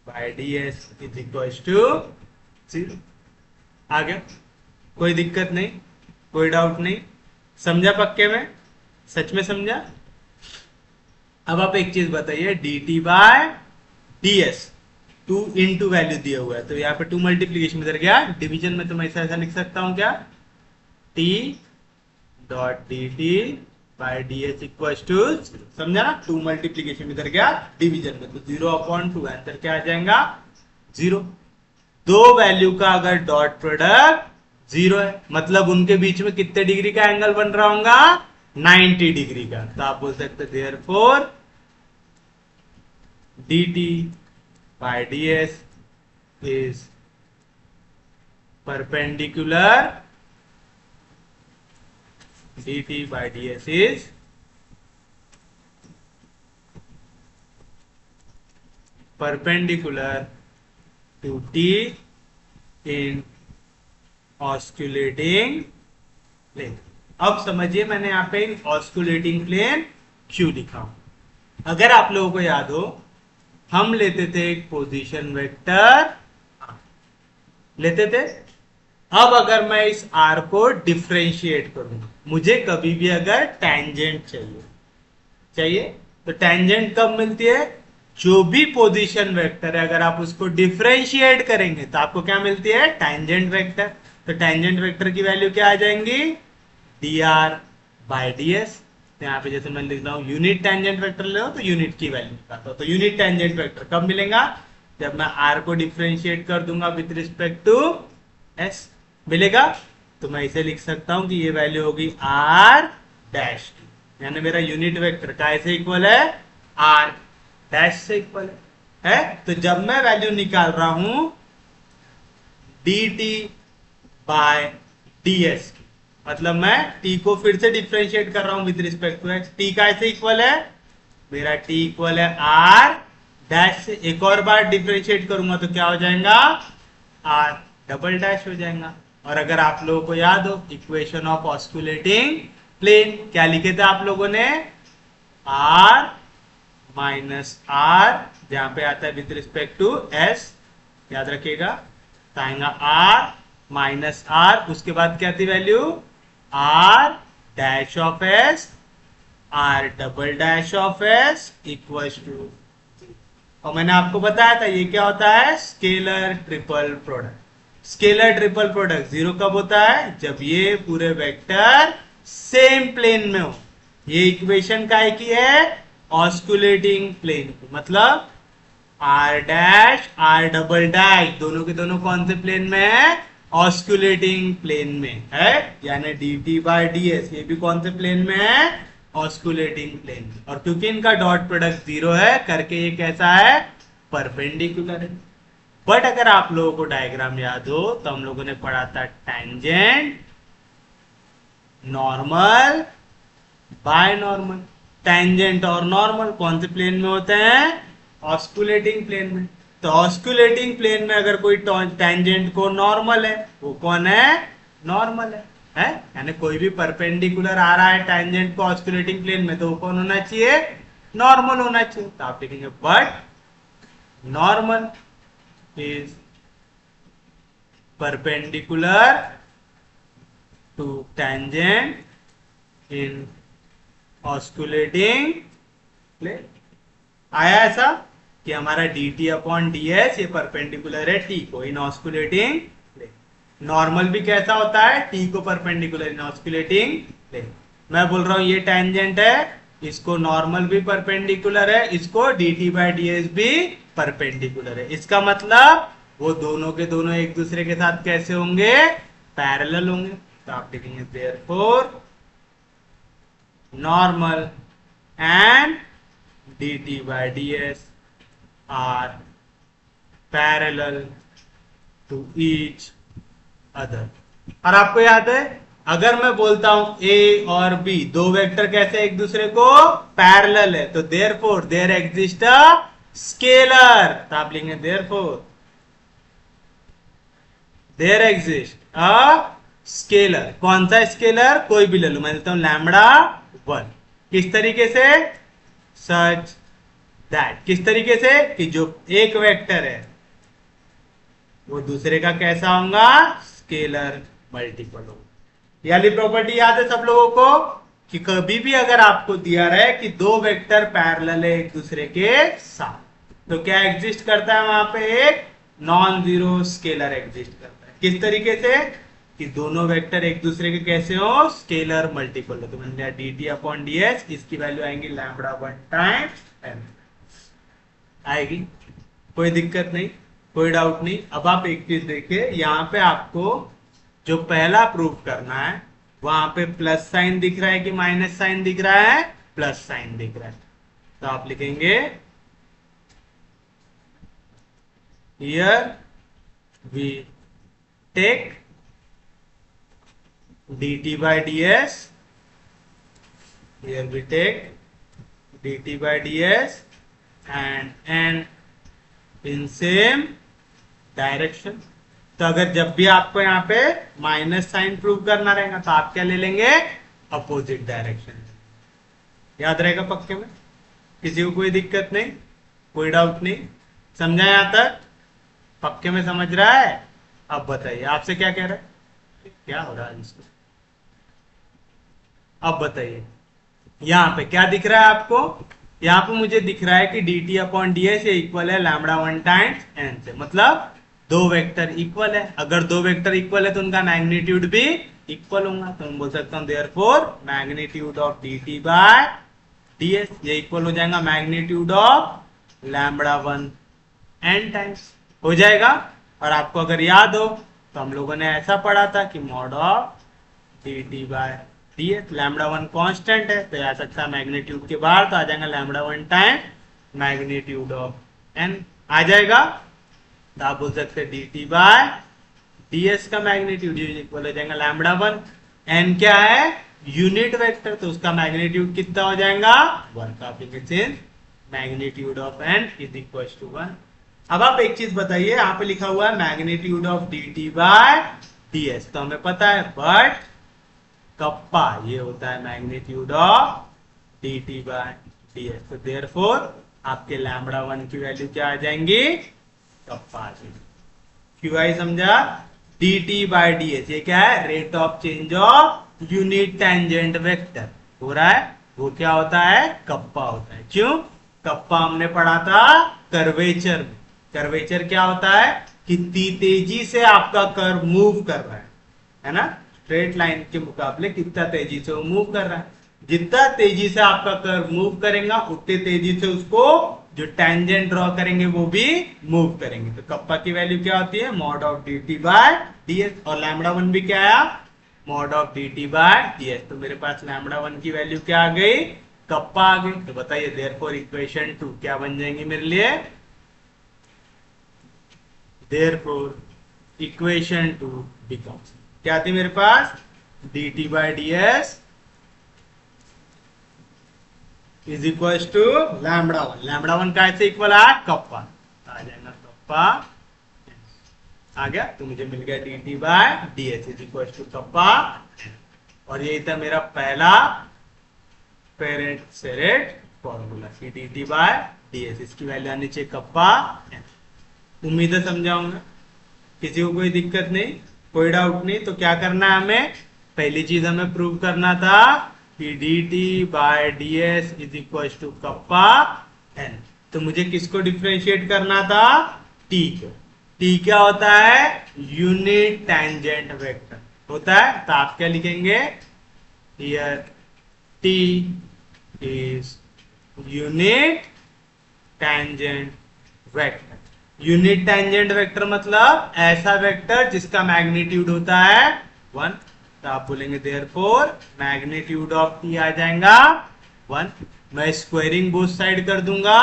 by ds is equal to 0। आ गया, कोई दिक्कत नहीं, कोई डाउट नहीं, समझा पक्के में, सच में समझा। अब आप एक चीज बताइए, dt by ds 2 into value दिया हुआ है, तो यहाँ पे 2 मल्टीप्लीकेशन इधर गया, डिवीजन में तो मैं ऐसा लिख सकता हूं क्या, t dot dt by ds equal to, समझा ना, 2 मल्टीप्लीकेशन इधर गया डिवीजन में, तो 0/2 आंसर क्या आ जाएगा 0। दो वैल्यू का अगर डॉट प्रोडक्ट 0 है, मतलब उनके बीच में कितने डिग्री का एंगल बन रहा होगा, 90 डिग्री का। तो आप बोल सकते therefore dt by ds is perpendicular, dt by ds is perpendicular to t in osculating plane. अब समझिए मैंने यहाँ पे ऑस्कुलेटिंग प्लेन क्यों लिखा हूं। अगर आप लोगों को याद हो, हम लेते थे एक पोजीशन वेक्टर लेते थे। अब अगर मैं इस r को डिफरेंशिएट करूं, मुझे कभी भी अगर टेंजेंट चाहिए तो टेंजेंट कब मिलती है, जो भी पोजीशन वेक्टर है अगर आप उसको डिफरेंशिएट करेंगे तो आपको क्या मिलती है, टेंजेंट वेक्टर। तो टेंजेंट वेक्टर की वैल्यू क्या आ जाएंगी, dr/ds। तो यहाँ पे जैसे मैं लिख रहा हूँ यूनिट टेंजेंट वेक्टर ले तो यूनिट की वैल्यू निकालता हूँ। तो यूनिट टेंजेंट वेक्टर कब मिलेगा, जब मैं r को डिफरेंशिएट कर दूंगा विद रिस्पेक्ट टू s मिलेगा। तो मैं इसे लिख सकता हूं कि ये वैल्यू होगी r डैश, यानी मेरा यूनिट वेक्टर काय से इक्वल है, r डैश से इक्वल है। तो जब मैं वैल्यू निकाल रहा हूं dt/ds की, मतलब मैं t को फिर से डिफरेंशिएट कर रहा हूं with respect to x। t काय से इक्वल है, मेरा t इक्वल है r डैश से। एक और बार डिफरेंशिएट करूंगा तो क्या हो जाएगा, r डबल डैश हो जाएगा। और अगर आप लोगों को याद हो इक्वेशन ऑफ ऑस्कुलेटिंग प्लेन क्या लिखे थे आप लोगों ने, r माइनस r, जहां पे आता है विद रिस्पेक्ट टू s, याद रखिएगा। तो आएगा r माइनस r, उसके बाद क्या थी value, r dash of s, r double dash of s equals to. और मैंने आपको बताया था ये क्या होता है, scalar triple product. Scalar triple product zero कब होता है, जब ये पूरे वेक्टर सेम प्लेन में हो। ये इक्वेशन काय की है, ऑस्कुलेटिंग प्लेन की, मतलब r dash r double dash दोनों के दोनों कौन से प्लेन में है, ऑस्कुलेटिंग प्लेन में है। यानी dt/ds ये भी कौन से प्लेन में है, ऑस्कुलेटिंग प्लेन में। और क्योंकि इनका डॉट प्रोडक्ट जीरो है करके ये कैसा है, परपेंडिकुलर है। बट अगर आप लोगों को डायग्राम याद हो तो हम लोगों ने पढ़ा था tangent, normal, bye normal. Tangent और नॉर्मल कौन से प्लेन में होते हैं, ऑस्कुलेटिंग प्लेन में। तो ऑस्कुलेटिंग प्लेन में अगर कोई टेंजेंट को नॉर्मल है, वो कौन है, नॉर्मल है? यानी कोई भी परपेंडिकुलर आ रहा है टेंजेंट को ऑस्कुलेटिंग प्लेन में तो वो कौन होना चाहिए, नॉर्मल होना चाहिए। तो आप लिखेंगे but normal is perpendicular to tangent in osculating plane। आया ऐसा कि हमारा dt/ds ये परपेंडिकुलर है t को इन ऑस्कुलेटिंग प्लेन। नॉर्मल भी कैसा होता है, t को परपेंडिकुलर इन ऑस्कुलेटिंग प्लेन। मैं बोल रहा हूं ये टेंजेंट है, इसको नॉर्मल भी परपेंडिकुलर है, इसको dt/ds भी परपेंडिकुलर है। इसका मतलब वो दोनों के दोनों एक दूसरे के साथ कैसे होंगे, पैरेलल होंगे। तो आप लिखेंगे therefore normal and dt/ds are parallel to each other. और आपको याद है अगर मैं बोलता हूं a और b दो वेक्टर कैसे एक दूसरे को पैरेलल है, तो therefore there exist a scalar. तो आप लिखेंगे therefore there exist a scalar. कौन सा स्केलर, कोई भी ले लो, मैं लेता हूं λ1। किस तरीके से, सच दैट, किस तरीके से कि जो एक वेक्टर है वो दूसरे का कैसा होगा, स्केलर मल्टीपल होगा। ये वाली प्रॉपर्टी याद है सब लोगों को कि कभी भी अगर आपको दिया रहे कि दो वेक्टर पैरेलल है एक दूसरे के साथ, तो क्या एग्जिस्ट करता है वहां पे, एक नॉन जीरो स्केलर एग्जिस्ट करता है। किस तरीके से कि दोनों वेक्टर एक दूसरे के कैसे हो, स्केलर मल्टीपल हो। तो मैंने लिया dt/ds, इसकी वैल्यू आएंगी λ1 टाइम्स n आएगी, कोई दिक्कत नहीं, कोई डाउट नहीं। अब आप एक चीज देखिए, यहाँ पे आपको जो पहला प्रूफ करना है वहां पे प्लस साइन दिख रहा है कि माइनस साइन दिख रहा है, प्लस साइन दिख रहा है। तो आप लिखेंगे here we take dt/ds, here we take dt/ds and in same direction. तो अगर जब भी आपको यहाँ पे माइनस साइन प्रूव करना रहेगा तो आप क्या ले लेंगे, अपोजिट डायरेक्शन। याद रहेगा पक्के में, किसी को कोई दिक्कत नहीं, कोई डाउट नहीं, समझा यहां तक, पक्के में समझ रहा है। अब बताइए आपसे क्या कह रहा है, क्या हो रहा है इसको, अब बताइए यहाँ पे क्या दिख रहा है आपको, यहाँ पे मुझे दिख रहा है कि d t upon d S equal है लैम्बडा वन टाइम्स एन से, मतलब दो वेक्टर इक्वल है। अगर दो वेक्टर इक्वल है तो उनका मैग्नीट्यूड भी इक्वल होगा, तो मैं बोल सकता हूँ therefore magnitude of d t by d s ये इक्वल हो जाएगा magnitude of lambda one n times हो जाएगा। और आपको अगर याद हो तो हम लोगों ने ऐसा पढ़ा था कि mod of d t by d s, lambda one constant है तो आ सकता है मैग्नीट्यूड के बाहर, तो आ जाएगा lambda one time magnitude of n आ जाएगा। तो आप बोल सकते हैं d t by d s का मैग्नीट्यूड इक्वल हो जाएगा लैम्बडा वन, एन क्या है यूनिट वेक्टर, तो उसका मैग्नीट्यूड कितना हो जाएगा वन का, magnitude of n is equal to one. अब आप एक चीज बताइए, यहाँ पे लिखा हुआ है magnitude of d t by d s, तो हमें पता है, बट कप्पा ये होता है magnitude of d t by d s, तो देयरफॉर आपके लैम्बडा वन की वैल्यू क्या आ जाएंगी कप्पा आ जाएगी। क्यों आई समझा? D t by d s ये क्या है rate of change of unit tangent vector हो रहा है, वो क्या होता है कप्पा होता है। क्यों? कप्पा हमने पढ़ा था कर्वेचर में। कर्वेचर क्या होता है? कितनी तेजी से आपका कर्व मूव कर रहा है ना, स्ट्रेट लाइन के मुकाबले कितना तेजी से वो मूव कर रहा है। जितना तेजी से आपका कर्व मूव करेगा उतनी तेजी से उसको जो टेंजेंट ड्रॉ करेंगे वो भी मूव करेंगे। तो कप्पा की वैल्यू क्या होती है mod of d t by d s, और लैम्बडा वन भी क्या आया mod of d t by d s. तो मेरे पास लैम्बडा वन की वैल्यू क्या आ गई कप्पा आ गई। तो बताइए देयरफॉर इक्वेशन 2 क्या बन जाएंगी मेरे लिए? देयरफॉर इक्वेशन 2 बिकम्स क्या थी मेरे पास d t by d s is equal to lambda one. Lambda one का ऐसे इक्वल आ कप्पा, आ जाएगा कप्पा आ गया, तो मुझे मिल गया d t by d s is equal to kappa. और यही था मेरा पहला पेरेंट सेरेट फॉर्मूला कि d t by d s, इसकी वैल्यू आनी चाहिए कप्पा। उम्मीद है समझाऊंगा, किसी को कोई दिक्कत नहीं, कोई डाउट नहीं। तो क्या करना है हमें? पहली चीज हमें प्रूव करना था कि d t by d s is equal to kappa n. तो मुझे किसको डिफ्रेंशिएट करना था? टी को। टी क्या होता है? यूनिट टेंजेंट वेक्टर होता है। तो आप क्या लिखेंगे here? T is unit tangent vector. Unit tangent vector मतलब ऐसा वेक्टर जिसका मैग्नीट्यूड होता है 1। तो आप बोलेंगे देयरफॉर मैग्नीट्यूड ऑफ टी आ जाएगा 1। मैं स्क्वायरिंग बोथ साइड कर दूंगा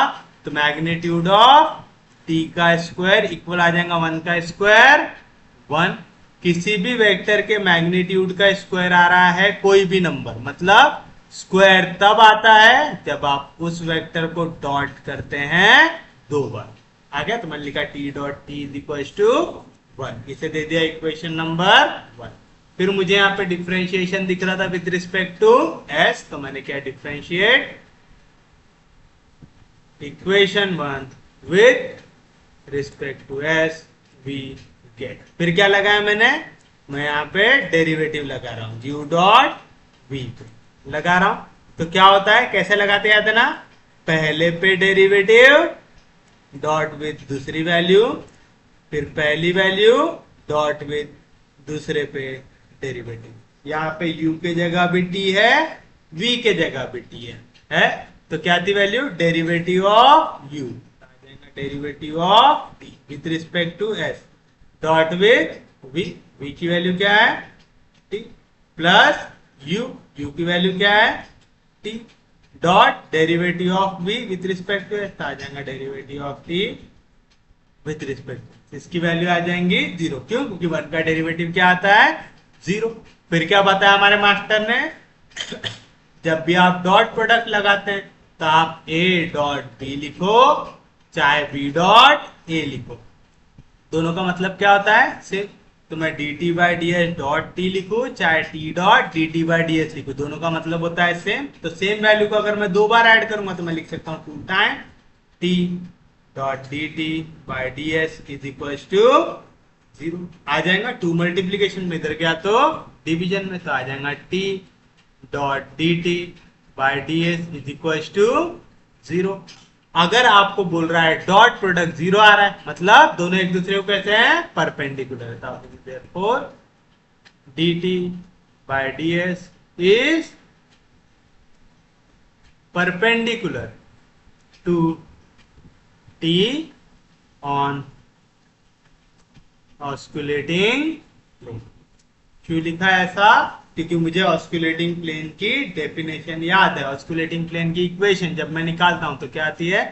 तो मैग्नीट्यूड ऑफ टी का स्क्वायर इक्वल आ जाएगा 1 का स्क्वायर 1। किसी भी वेक्टर के मैग्नीट्यूड का स्क्वायर आ रहा है कोई भी नंबर, मतलब स्क्वायर तब आता है जब आप उस वेक्टर को डॉट करते हैं 2 बार। आ गया? तो मैंने लिखा t dot t is equal to 1, इसे दे दिया इक्वेशन नंबर 1। फिर मुझे यहाँ पे डिफरेंशिएशन दिख रहा था विद रिस्पेक्ट टू एस, तो मैंने क्या differentiate equation 1 with respect to s we get. फिर क्या लगाया मैंने? मैं यहाँ पे डेरिवेटिव लगा रहा हूँ यू डॉट वी लगा रहा हूं। तो क्या होता है, कैसे लगाते याद है ना? पहले पे डेरिवेटिव डॉट विद दूसरी वैल्यू, फिर पहली वैल्यू डॉट विद दूसरे पे डेरिवेटिव। यहाँ पे u के जगह भी t है, v के जगह भी t है? तो क्या थी value? Derivative of u, derivative of t with respect to s dot with v। v की वैल्यू क्या है? t प्लस u, u की वैल्यू क्या है? t dot derivative of v with respect to s, आ जाएगा derivative of t with respect. इसकी value आ जाएंगी 0। क्यों? क्योंकि 1 का डेरिवेटिव क्या आता है 0। फिर क्या बताया हमारे मास्टर ने? जब भी आप डॉट प्रोडक्ट लगाते हैं तो आप a डॉट b लिखो चाहे b डॉट a लिखो, दोनों का मतलब क्या होता है सेम। तो मैं dt by d s dot T लिखूं चाहे t dot dt by d S लिखूं, दोनों का मतलब होता है सेम। तो सेम वैल्यू को अगर मैं 2 बार ऐड करूंगा तो मैं लिख सकता हूं 2 time t dot dt by d s is equal to 0 आ जाएगा। 2 मल्टीप्लीकेशन में इधर गया तो डिवीजन में, तो आ जाएगा t dot dt by d s is equal to zero. अगर आपको बोल रहा है डॉट प्रोडक्ट जीरो आ रहा है, मतलब दोनों एक दूसरे को कैसे हैं, परपेंडिकुलर है। Therefore dt by ds is perpendicular to t on osculating plane। क्यों लिखा है ऐसा, क्योंकि मुझे ऑस्कुलेटिंग प्लेन की डेफिनेशन याद है। ऑस्कुलेटिंग प्लेन की इक्वेशन जब मैं निकालता हूं तो क्या आती है,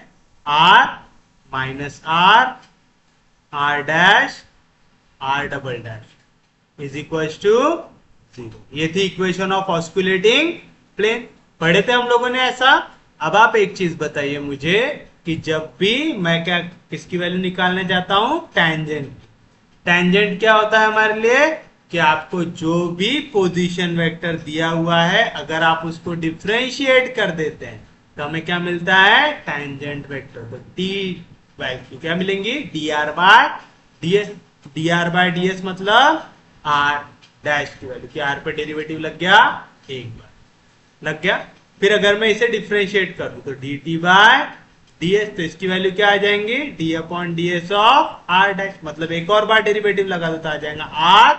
r minus r dash r double dash is equal to zero. ये थी इक्वेशन ऑफ ऑस्कुलेटिंग प्लेन, पढ़े थे हम लोगों ने ऐसा। अब आप एक चीज बताइए मुझे कि जब भी मैं क्या किसकी वैल्यू निकालने जाता हूं, टैंजेंट। टैंजेंट क्या होता है हमारे लिए, कि आपको जो भी पोजीशन वेक्टर दिया हुआ है अगर आप उसको डिफरेंशिएट कर देते हैं तो हमें क्या मिलता है, टैंजेंट वेक्टर। तो टी वैल्यू क्या मिलेंगी, dr by ds। dr by ds मतलब r डैश की वैल्यू, कि r पे डेरिवेटिव लग गया, एक बार लग गया। फिर अगर मैं इसे डिफरेंशिएट कर दूं तो dt बाय ds, तो इसकी वैल्यू क्या आ जाएंगी, d upon ds of r dash, मतलब एक और बार डेरिवेटिव लगा दो तो आ जाएगा r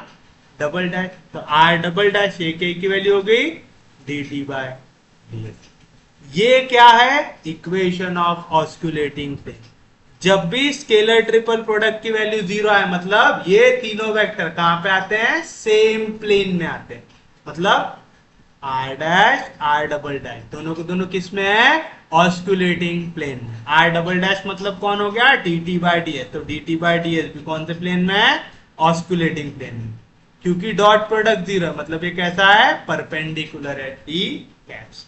डबल डैश। तो r डबल डैश ये की वैल्यू हो गई dt बाय ds। ये क्या है, इक्वेशन ऑफ ऑस्कुलेटिंग प्लेन। जब भी स्केलर ट्रिपल प्रोडक्ट की वैल्यू जीरो है, मतलब ये तीनों वेक्टर कहां पे आते हैं, सेम प्लेन में आते हैं। मतलब r dash r double dash दोनों को दोनों किस में है, ऑस्कुलेटिंग प्लेन में। r डबल डैश मतलब कौन हो गया, dt बाय ds। तो dt बाय ds भी कौन से प्लेन में है, ऑस्कुलेटिंग प्लेन में। क्योंकि डॉट प्रोडक्ट जीरो मतलब ये कैसा है, परपेंडिकुलर है, टी कैप्स।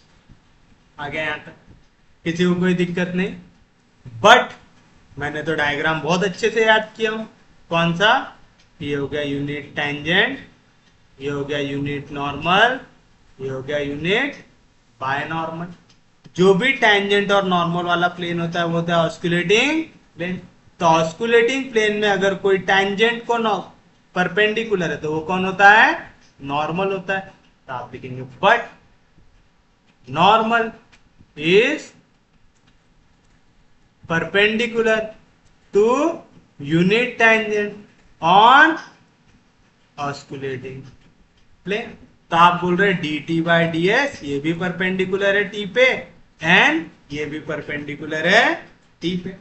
आ गया यहां तक, किसी को कोई दिक्कत नहीं। बट मैंने तो डायग्राम बहुत अच्छे से याद किया हूं। कौन सा, ये हो गया यूनिट टैंजेंट, ये हो गया यूनिट नॉर्मल, ये हो गया यूनिट बाय नॉर्मल। जो भी टैंजेंट और नॉर्मल वाला प्लेन होता है वो होता है ऑस्कुलेटिंग प्लेन। तो ऑस्कुलेटिंग प्लेन में अगर कोई टैंजेंट को परपेंडिकुलर है तो वो कौन होता है, नॉर्मल होता है। तो आप लिखेंगे but normal is perpendicular to unit tangent on osculating plane। तो आप बोल रहे हैं dt by ds ये भी परपेंडिकुलर है t पे, एंड ये भी परपेंडिकुलर है t पे।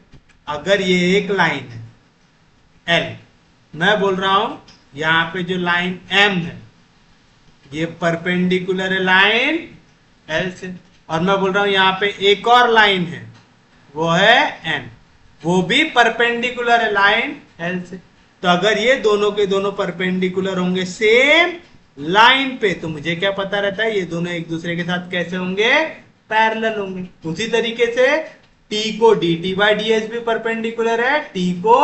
अगर ये एक लाइन है l, मैं बोल रहा हूं यहां पे जो लाइन m है ये परपेंडिकुलर है लाइन l से, और मैं बोल रहा हूं यहां पे एक और लाइन है वो है n, वो भी परपेंडिकुलर है लाइन l से। तो अगर ये दोनों के दोनों परपेंडिकुलर होंगे सेम लाइन पे तो मुझे क्या पता रहता है, ये दोनों एक दूसरे के साथ कैसे होंगे, पैरेलल होंगे। उसी तरीके से t को dt बाय ds भी परपेंडिकुलर है, t को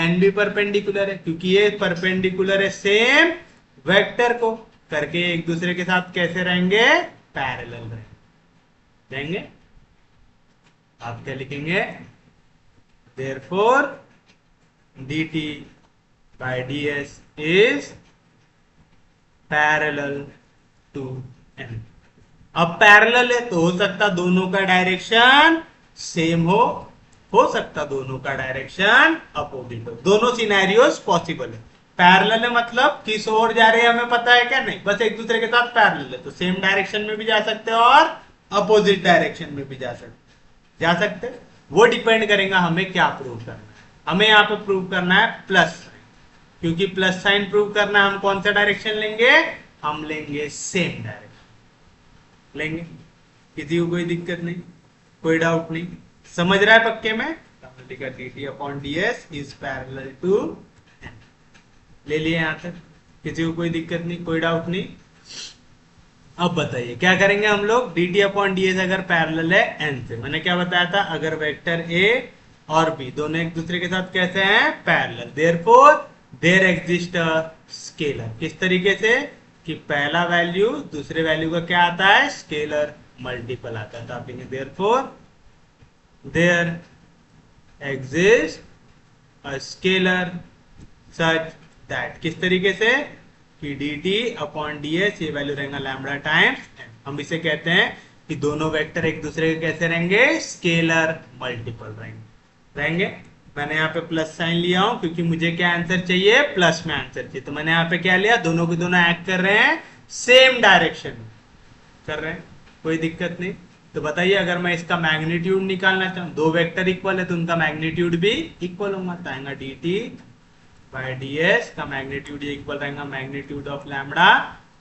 n भी परपेंडिकुलर है, क्योंकि ये परपेंडिकुलर है सेम वेक्टर को, करके एक दूसरे के साथ कैसे रहेंगे, पैरेलल रहेंगे। आप क्या लिखेंगे, therefore dt by ds is parallel to n। अब पैरेलल है तो हो सकता दोनों का डायरेक्शन सेम हो सकता दोनों का डायरेक्शन अपोजिट हो। दोनों सिनेरियोस पॉसिबल है। पैरेलल है मतलब किस ओर जा रहे हैं हमें पता है क्या, नहीं, बस एक दूसरे के साथ पैरेलल है तो सेम डायरेक्शन में भी जा सकते हैं और अपोजिट डायरेक्शन में भी जा सकते हैं। वो डिपेंड करेगा हमें क्या प्रूव करना है। हमें यहाँ पे प्रूव करना है प्लस साइन, क्योंकि प्लस साइन प्रूव करना है हम कौन सा डायरेक्शन लेंगे, हम लेंगे सेम डायरेक्शन लेंगे। किसी को कोई दिक्कत नहीं, कोई डाउट नहीं, समझ रहा है पक्के में। dt upon ds is parallel to n, ले लिए यहां तक, किसी को कोई दिक्कत नहीं, कोई डाउट नहीं। अब बताइए क्या करेंगे हम लोग, dt अपॉन ds अगर पैरेलल है n से, मैंने क्या बताया था, अगर वेक्टर a और b दोनों एक दूसरे के साथ कैसे हैं, parallel, therefore there exist a scalar. किस तरीके से कि पहला वैल्यू दूसरे वैल्यू का क्या आता है, स्केलर मल्टीपल आता है। तो आप लिखेंगे therefore there exist a scalar such that, किस तरीके से कि dt अपॉन ds ये वैल्यू रहेगा लैम्बडा टाइम्स n। हम इसे कहते हैं कि दोनों वेक्टर एक दूसरे के कैसे रहेंगे, स्केलर मल्टीपल रहेंगे। मैंने यहाँ पे प्लस साइन लिया हूं क्योंकि मुझे क्या आंसर चाहिए, प्लस में आंसर चाहिए। तो मैंने यहाँ पे क्या लिया, दोनों के दोनों एक्ट कर रहे हैं सेम डायरेक्शन में कर रहे हैं, कोई दिक्कत नहीं। तो बताइए अगर मैं इसका मैग्नीट्यूड निकालना चाहूँ, दो वेक्टर इक्वल है तो उनका मैग्नीट्यूड भी इक्वल होगा, तो आएगा d t by d s का मैग्नीट्यूड इक्वल रहेगा मैग्नीट्यूड ऑफ लैम्बडा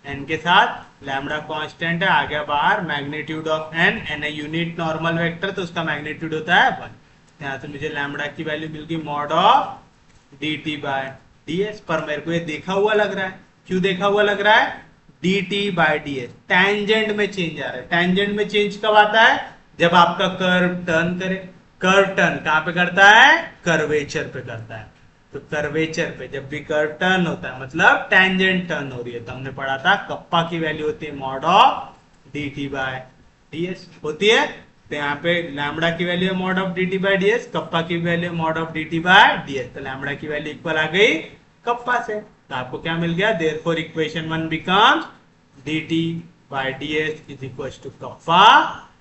एन के साथ। लैम्बडा कांस्टेंट है, आ गया बाहर, मैग्नीट्यूड ऑफ एन, एन है यूनिट नॉर्मल वेक्टर तो उसका मैग्नीट्यूड होता है 1। यहाँ से मुझे लैम्बडा की वैल्यू मिल गई mod of d t by d S. पर मेरे को ये देखा हुआ लग रहा है, क्यों देखा हुआ लग रहा है, D t by d S tangent में चेंज आ रहा है। टेंजेंट में चेंज कब आता है, जब आपका कर्व टर्न करे। कर्व टर्न कहाँ पे करता है, कर्वेचर पे करता है। तो कर्वेचर पे जब भी कर्व टर्न होता है मतलब टेंजेंट टर्न हो रही है, तो हमने पढ़ा था कप्पा की वैल्यू होती है mod of d t by d s होती है। तो यहाँ पे लैम्बडा की वैल्यू है mod of d t by d s, kappa की value mod of d t by d s. तो लैम्बडा की वैल्यू इक्वल आ गई कप्पा से, तो आपको क्या मिल गया, therefore equation 1 becomes d t by d s is equal to kappa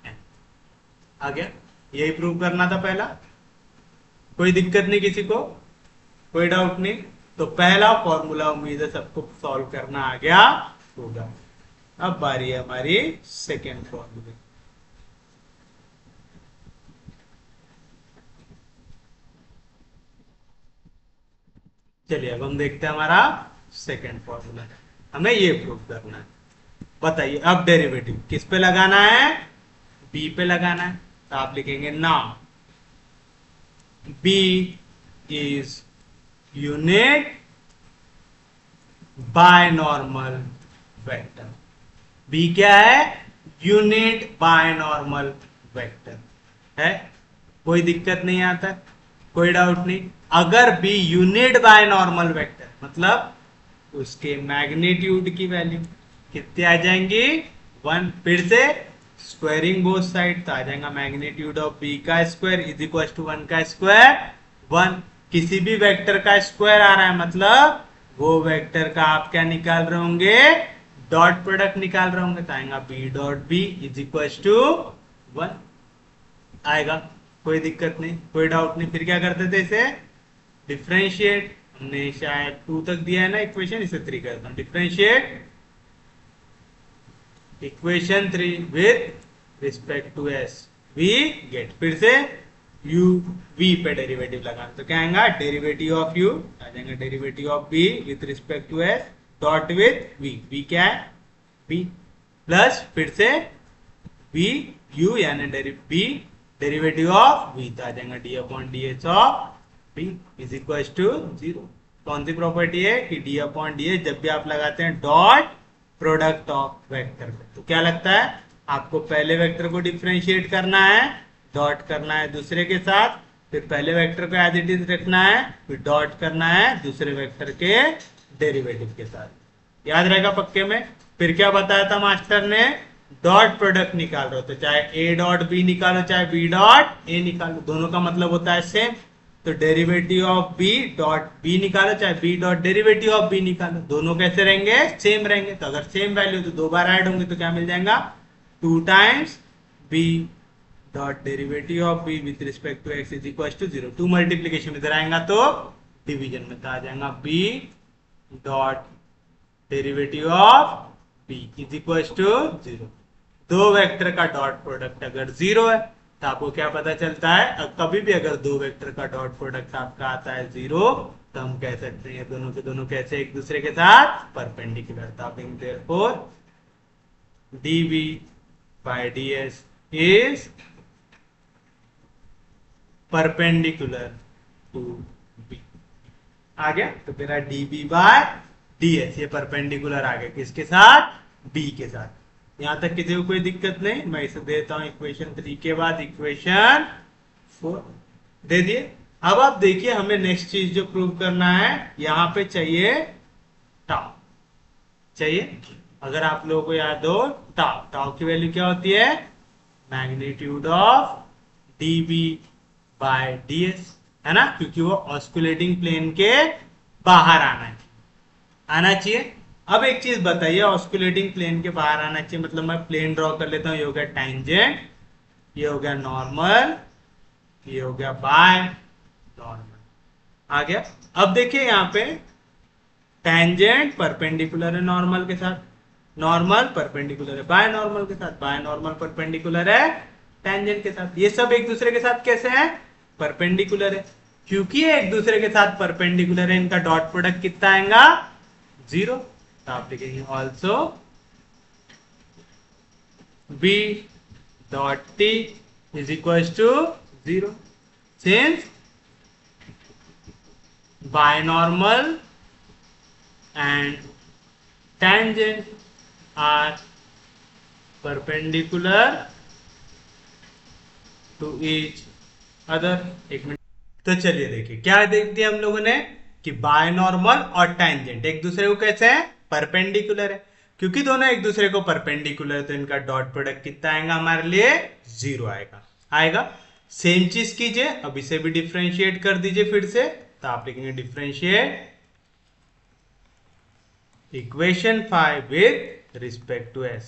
n. आ गया, यही प्रूव करना था पहला, कोई दिक्कत नहीं किसी को, कोई डाउट नहीं। तो पहला फॉर्मूला उम्मीद है सबको सॉल्व करना आ गया होगा। अब बारी है हमारी सेकेंड फॉर्मूले। चलिए अब हम देखते हैं हमारा सेकेंड फॉर्मूला, हमें ये प्रूव करना है। बताइए अब डेरिवेटिव किस पे लगाना है, बी पे लगाना है। तो आप लिखेंगे now b is unit binormal vector. B क्या है, यूनिट बायनॉर्मल वेक्टर है, कोई दिक्कत नहीं आता, कोई डाउट नहीं। अगर बी यूनिट बायनॉर्मल वेक्टर मतलब उसके मैग्नीट्यूड की वैल्यू कितनी आ जाएंगी, 1। फिर से स्क्वायरिंग बोथ साइड, तो आ जाएगा मैग्नीट्यूड ऑफ बी का स्क्वायर इज इक्वल टू 1 का स्क्वायर 1। किसी भी वेक्टर का स्क्वायर आ रहा है मतलब वो वेक्टर का आप क्या निकाल रहे होंगे, डॉट प्रोडक्ट निकाल रहे होंगे, तो आएगा b dot b is equal to 1 आएगा, कोई दिक्कत नहीं, कोई डाउट नहीं। फिर क्या करते थे, इसे डिफरेंशिएट, हमने शायद 2 तक दिया है ना इक्वेशन, इसे 3 करता हूं, differentiate equation 3 with respect to s we get, फिर से u v पे डेरिवेटिव लगाना, तो क्या आएगा डेरिवेटिव ऑफ u आ जाएगा derivative of b with respect to s dot with v, v क्या है b प्लस फिर से v u यानी b डेरिवेटिव ऑफ v, तो आ जाएगा d upon d h of b is equal to 0। कौन सी प्रॉपर्टी है कि d अपॉन डी एच जब भी आप लगाते हैं डॉट प्रोडक्ट ऑफ वेक्टर पे, तो क्या लगता है आपको पहले वेक्टर को डिफरेंशिएट करना है, डॉट करना है दूसरे के साथ, फिर पहले वेक्टर को एज इट इज रखना है, फिर डॉट करना है दूसरे वेक्टर के डेरिवेटिव के साथ, याद रहेगा पक्के में। फिर क्या बताया था मास्टर ने, डॉट प्रोडक्ट निकाल रहे हो तो चाहे ए डॉट बी निकालो चाहे बी डॉट ए निकालो, दोनों का मतलब होता है सेम। तो derivative of b dot b निकालो चाहे b dot derivative of b निकालो, दोनों कैसे रहेंगे, सेम रहेंगे। तो अगर सेम वैल्यू तो 2 बार ऐड होंगे तो क्या मिल जाएगा 2 times B dot derivative of B with respect to x is equal to 0। 2 multiplication इधर आएगा तो डिवीजन में, तो आ जाएगा B dot derivative of B is equal to 0। दो वेक्टर का डॉट प्रोडक्ट अगर 0 है तो आपको क्या पता चलता है, कभी भी अगर दो वेक्टर का डॉट प्रोडक्ट आपका आता है 0 तो हम कह सकते हैं दोनों के दोनों कैसे एक दूसरे के साथ परपेंडिकुलर। तो आप therefore dv by ds is perpendicular to b। आ गया, तो मेरा db बाय ds ये परपेंडिकुलर आ गया किसके साथ, b के साथ। यहां तक किसी को कोई दिक्कत नहीं, मैं इसे देता हूं इक्वेशन 3 के बाद इक्वेशन 4 दे दिए। अब आप देखिए हमें नेक्स्ट चीज जो प्रूव करना है, यहां पे चाहिए टाउ चाहिए। अगर आप लोगों को याद हो टाउ, टाउ की वैल्यू क्या होती है, magnitude of dB by ds है ना, क्योंकि वो ऑस्कुलेटिंग प्लेन के बाहर आना चाहिए। अब एक चीज बताइए, ऑस्कुलेटिंग प्लेन के बाहर आना चाहिए, मतलब मैं प्लेन ड्रॉ कर लेता हूँ, ये हो गया टेंजेंट, ये हो गया नॉर्मल, ये हो गया बाय नॉर्मल, आ गया। अब देखिए यहाँ पे टेंजेंट परपेंडिकुलर है नॉर्मल के साथ, नॉर्मल परपेंडिकुलर है बाय नॉर्मल के साथ, बाय नॉर्मल परपेंडिकुलर है टेंजेंट के साथ। ये सब एक दूसरे के साथ कैसे हैं? परपेंडिकुलर है। क्योंकि ये एक दूसरे के साथ परपेंडिकुलर है, इनका डॉट प्रोडक्ट कितना आएगा? 0। तो आप लिखेंगे also b dot t is equal to 0 since binormal and tangent are perpendicular to each other। एक मिनट, तो चलिए देखिए क्या देख दिया हम लोगों ने कि बायनॉर्मल और टेंजेंट एक दूसरे को कैसे है? परपेंडिकुलर है। क्योंकि दोनों एक दूसरे को परपेंडिकुलर है तो इनका डॉट प्रोडक्ट कितना आएगा हमारे लिए? 0 आएगा। आएगा। सेम चीज कीजिए, अब इसे भी डिफ्रेंशिएट कर दीजिए फिर से, तो आप लिखेंगे differentiate equation 5 with respect to s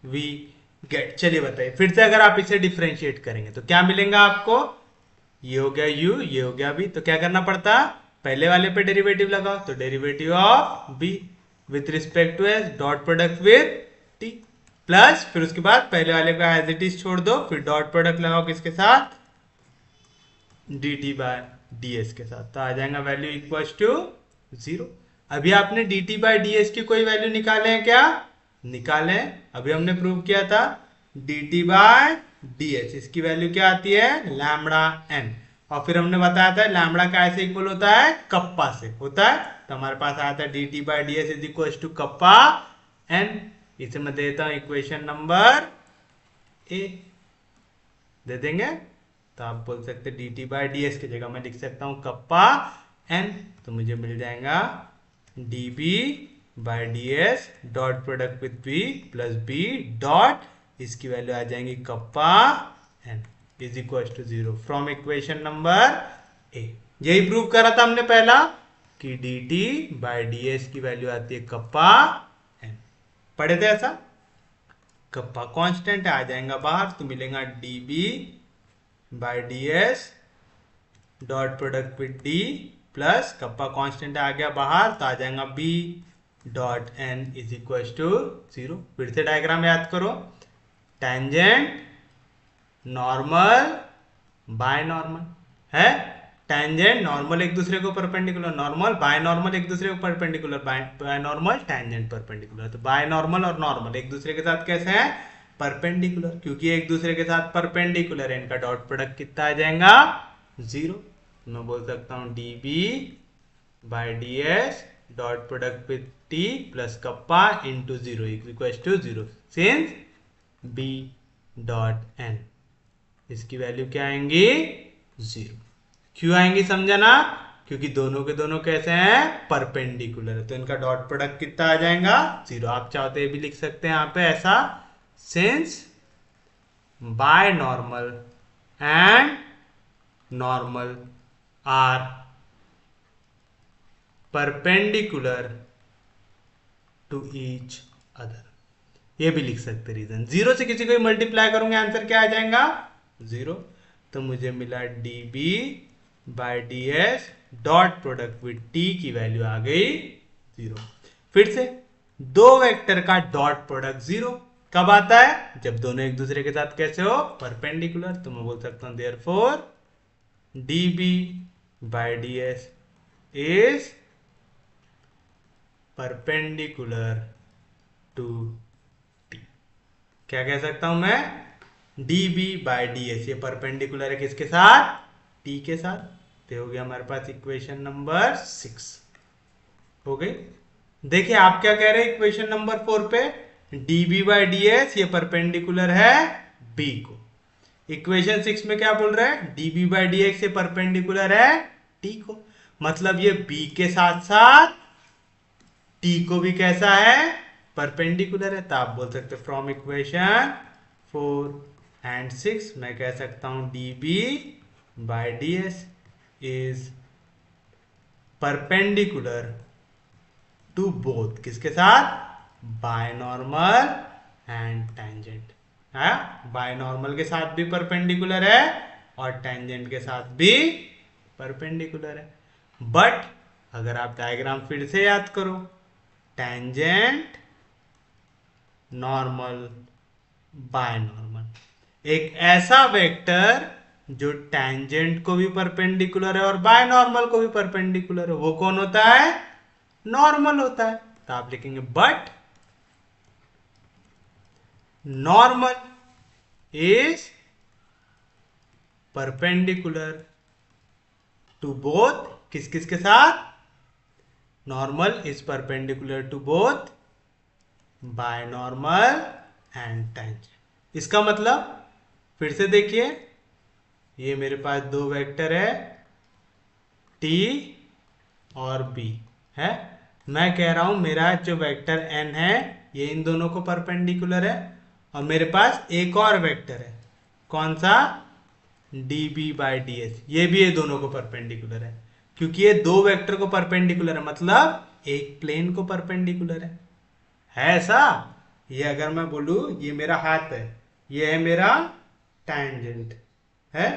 we get. चलिए बताइए फिर से, अगर आप इसे डिफ्रेंशिएट करेंगे तो क्या मिलेगा आपको? ये हो गया u, ये हो गया v, तो क्या करना पड़ता? पहले वाले पे डेरिवेटिव लगाओ, तो derivative of b with respect to s dot product with t plus, फिर उसके बाद पहले वाले को एज इट इज छोड़ दो, फिर डॉट प्रोडक्ट लगाओ किसके साथ? dt बाय ds के साथ, तो आ जाएगा वैल्यू इक्वल टू 0। अभी आपने dt बाय ds की कोई वैल्यू निकाले हैं क्या? निकाले। अभी हमने प्रूव किया था dt बाय ds, इसकी वैल्यू क्या आती है? Lambda n। और फिर हमने बताया था लैम्बडा का ऐसे इक्वल होता है? कप्पा से होता है। तो हमारे पास आया था dt by ds is equal to kappa n। इसे मैं देता हूं इक्वेशन नंबर ए, दे देंगे। तो आप बोल सकते D t by d s की जगह मैं लिख सकता हूं कप्पा एन, तो मुझे मिल जाएगा d b by d s dot product with b plus b dot, इसकी वैल्यू आ जाएंगी kappa n is equal to 0 from equation number a. यही प्रूव करा था हमने पहला कि d t by d s की वैल्यू आती है कप्पा एन। पढ़े थे ऐसा? कप्पा कांस्टेंट आ जाएगा बाहर, तो मिलेगा d b by d s dot product with d plus kappa constant आ गया बाहर, तो आ जाएगा B dot n is equal to 0। फिर से डायग्राम याद करो, टेंजेंट नॉर्मल बाय नॉर्मल है, टेंजेंट नॉर्मल एक दूसरे को परपेंडिकुलर, नॉर्मल बाय नॉर्मल एक दूसरे को perpendicular, bye normal tangent perpendicular. तो बाय नॉर्मल और नॉर्मल एक दूसरे के साथ कैसे हैं? परपेंडिकुलर। क्योंकि एक दूसरे के साथ परपेंडिकुलर है, इनका डॉट प्रोडक्ट कितना आ जाएगा? 0। मैं बोल सकता हूं d b by d s dot product with t plus kappa into 0 equal to 0 since b dot n, इसकी वैल्यू क्या आएंगी? 0। क्यों आएंगी समझा ना? क्योंकि दोनों के दोनों कैसे हैं? परपेंडिकुलर है, तो इनका डॉट प्रोडक्ट कितना आ जाएगा? 0। आप चाहो तो ये भी लिख सकते हैं यहाँ पे ऐसा, since binormal and normal are perpendicular to each other, ये भी लिख सकते रीजन। 0 से किसी को मल्टीप्लाई करूंगा आंसर क्या आ जाएगा? 0। तो मुझे मिला d b by d s dot product with t की वैल्यू आ गई 0। फिर से दो वेक्टर का डॉट प्रोडक्ट 0 कब आता है? जब दोनों एक दूसरे के साथ कैसे हो? परपेंडिकुलर। तो मैं बोल सकता हूं therefore d b by d s is perpendicular to t. क्या कह सकता हूं मैं? D b by d s ये परपेंडिकुलर है किसके साथ? टी के साथ। तो हो गया हमारे पास इक्वेशन नंबर 6 हो गई। देखिए आप क्या कह रहे हैं इक्वेशन नंबर 4 पे? D b by d s ये परपेंडिकुलर है बी को। इक्वेशन 6 में क्या बोल रहे हैं? D b by d x ये परपेंडिकुलर है टी को। मतलब ये बी के साथ साथ टी को भी कैसा है? परपेंडिकुलर है। तो आप बोल सकते फ्रॉम इक्वेशन 4 एंड 6 मैं कह सकता हूं d b by d s is perpendicular to both, किसके साथ? बायनॉर्मल एंड टेंजेंट है। बायनॉर्मल के साथ भी परपेंडिकुलर है और टेंजेंट के साथ भी परपेंडिकुलर है। बट अगर आप डायग्राम फिर से याद करो, टेंजेंट, नॉर्मल, बायनॉर्मल, एक ऐसा वेक्टर जो टेंजेंट को भी परपेंडिकुलर है और बायनॉर्मल को भी परपेंडिकुलर है, वो कौन होता है? नॉर्मल होता है। तो आप लिखेंगे but normal is perpendicular to both, किस किस के साथ? Normal is perpendicular to both binormal and tangent. इसका मतलब फिर से देखिए, ये मेरे पास दो वेक्टर है t और b है। मैं कह रहा हूं मेरा जो वेक्टर n है ये इन दोनों को परपेंडिकुलर है, और मेरे पास एक और वेक्टर है, कौन सा? db बाई डी एस, ये भी ये दोनों को परपेंडिकुलर है। क्योंकि ये दो वेक्टर को परपेंडिकुलर है मतलब एक प्लेन को परपेंडिकुलर है ऐसा? ये अगर मैं बोलूं ये मेरा हाथ है, ये है मेरा टेंजेंट है,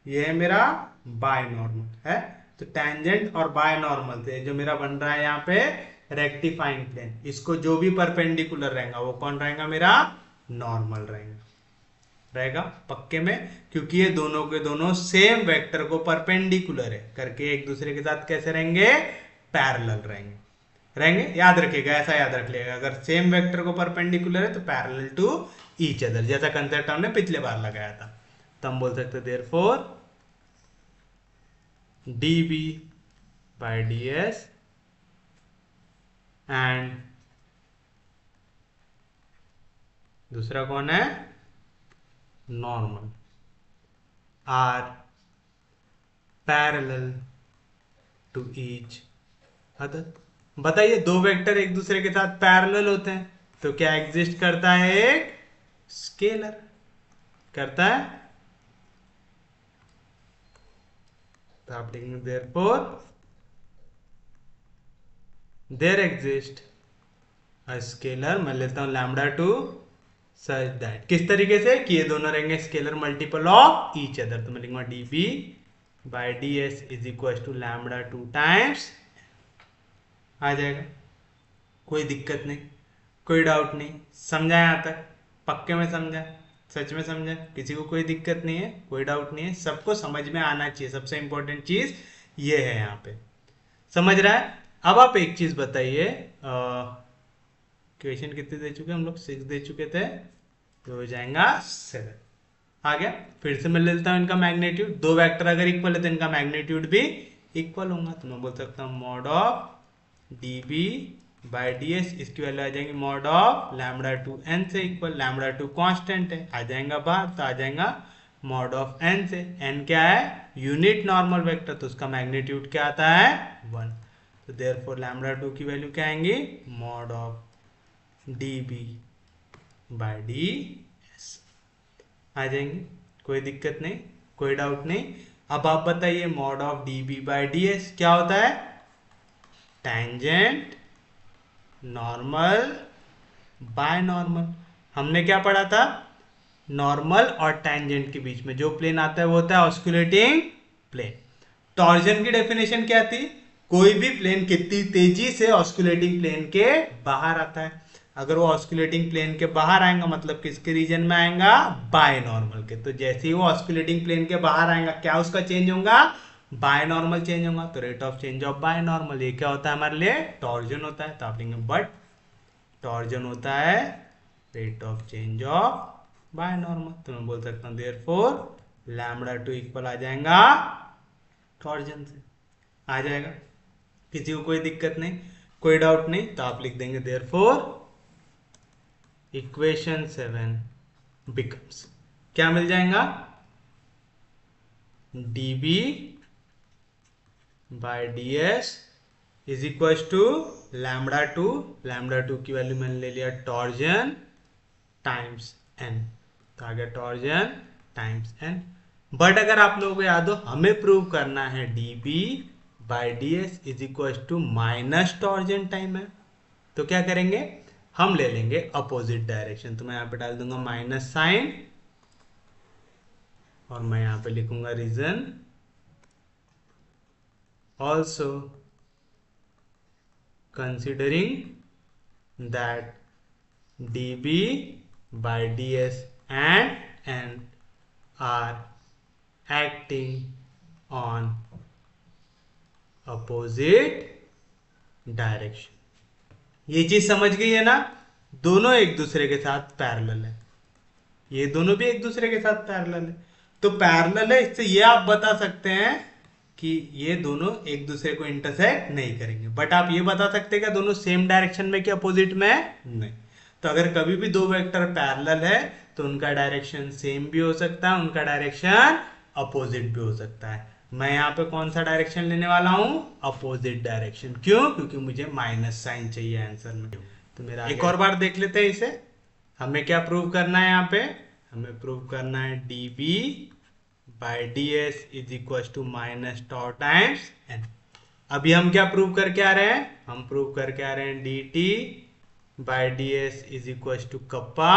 ये है मेरा बायनॉर्मल है। तो टेंजेंट और बायनॉर्मल से जो मेरा बन रहा है यहाँ पे रेक्टिफाइंग प्लेन, इसको जो भी परपेंडिकुलर रहेगा वो कौन रहेगा? मेरा नॉर्मल रहेगा पक्के में, क्योंकि ये दोनों के दोनों सेम वेक्टर को परपेंडिकुलर है करके एक दूसरे के साथ कैसे रहेंगे? पैरेलल रहेंगे। याद रखिएगा, ऐसा याद रख लिएगा, अगर सेम वेक्टर को परपेंडिकुलर है तो पैरेलल टू ईच अदर, जैसा कंसेप्ट हमने पिछले बार लगाया था। तो हम बोल सकते therefore dB by ds and दूसरा कौन है? Normal are parallel to each other. बताइए, दो वेक्टर एक दूसरे के साथ पैरेलल होते हैं तो क्या एग्जिस्ट करता है? एक स्केलर करता है। तो आप लिखेंगे therefore there exist a scalar, मैं लेता हूं लैम्डा टू सच दैट, किस तरीके से कि ये दोनों रहेंगे scalar multiple of each other. तो मैं लिखूंगा dB by ds is equal to lambda two times, आ जाएगा। कोई दिक्कत नहीं, कोई डाउट नहीं, समझा यहां तक? पक्के में समझा? सच में समझा? किसी को कोई दिक्कत नहीं है, कोई डाउट नहीं है? सबको समझ में आना चाहिए, सबसे इंपॉर्टेंट चीज ये है यहाँ पे। समझ रहा है? अब आप एक चीज बताइए, क्वेश्चन कितने दे चुके? हम लोग 6 दे चुके थे, तो हो जाएगा 7। आ गया? फिर से मैं ले लेता हूं इनका मैग्नीट्यूड। दो वेक्टर अगर इक्वल है तो इनका मैग्नीट्यूड भी इक्वल होगा। तो मैं बोल सकता हूँ mod of dB by ds, इसकी वैल्यू आ जाएंगी mod of lambda two n से इक्वल, लैम्डा टू कांस्टेंट है, आ जाएगा बाहर, तो आ जाएगा मॉड ऑफ n से। n क्या है? यूनिट नॉर्मल वेक्टर, तो उसका मैग्नीट्यूड क्या आता है? 1। तो देयरफॉर लैम्डा टू की वैल्यू क्या आएंगी? Mod of dB by ds आ जाएंगे। कोई दिक्कत नहीं, कोई डाउट नहीं। अब आप बताइए mod of dB by ds क्या होता है? Tangent, normal, binormal. हमने क्या पढ़ा था? नॉर्मल और टेंजेंट के बीच में जो प्लेन आता है वो होता है ऑस्कुलेटिंग प्लेन। टॉर्जन की डेफिनेशन क्या थी? कोई भी प्लेन कितनी तेजी से ऑस्कुलेटिंग प्लेन के बाहर आता है। अगर वो ऑस्कुलेटिंग प्लेन के बाहर आएगा मतलब किसके रीजन में आएगा? बायनॉर्मल के। तो जैसे ही वो ऑस्कुलेटिंग प्लेन के बाहर आएगा क्या उसका चेंज होगा? बायनॉर्मल चेंज होगा। तो rate of change of binormal ये क्या होता है हमारे लिए? टॉर्जन होता है। तो आप लेंगे बट टॉर्जन होता है rate of change of binormal. तो मैं बोल सकता हूँ देयरफॉर लैम्डा टू इक्वल आ जाएगा टॉर्जन से, आ जाएगा। किसी को कोई दिक्कत नहीं, कोई डाउट नहीं, तो आप लिख देंगे देयरफॉर इक्वेशन 7 बिकम्स, क्या मिल जाएगा? dB by ds is equal to lambda two की वैल्यू मैंने ले लिया टॉर्जन टाइम्स n, तो आ गया टॉर्जन टाइम्स n। बट अगर आप लोगों को याद हो हमें प्रूव करना है dB by ds is equal to minus torsion time है, तो क्या करेंगे, हम ले लेंगे अपोजिट डायरेक्शन। तो मैं यहाँ पे डाल दूंगा माइनस साइन और मैं यहाँ पे लिखूंगा reason also considering that dB by ds and n are acting on opposite direction। ये चीज समझ गई है ना, दोनों एक दूसरे के साथ पैरेलल है, ये दोनों भी एक दूसरे के साथ पैरेलल है। तो पैरेलल है, इससे ये आप बता सकते हैं कि ये दोनों एक दूसरे को इंटरसेक्ट नहीं करेंगे। बट आप ये बता सकते हैं कि दोनों सेम डायरेक्शन में कि अपोजिट में है, नहीं। तो अगर कभी भी दो वेक्टर पैरेलल है तो उनका डायरेक्शन सेम भी हो सकता है, उनका डायरेक्शन अपोजिट भी हो सकता है। मैं यहाँ पे कौन सा डायरेक्शन लेने वाला हूँ, अपोजिट डायरेक्शन। क्यों, क्योंकि मुझे माइनस साइन चाहिए आंसर में। तो मेरा एक और बार देख लेते हैं इसे। हमें क्या प्रूव करना है, यहाँ पे हमें प्रूव करना है dB by ds is equal to minus tau times n। अभी हम क्या प्रूव करके आ रहे हैं, हम प्रूव करके आ रहे हैं dt by ds is equal to kappa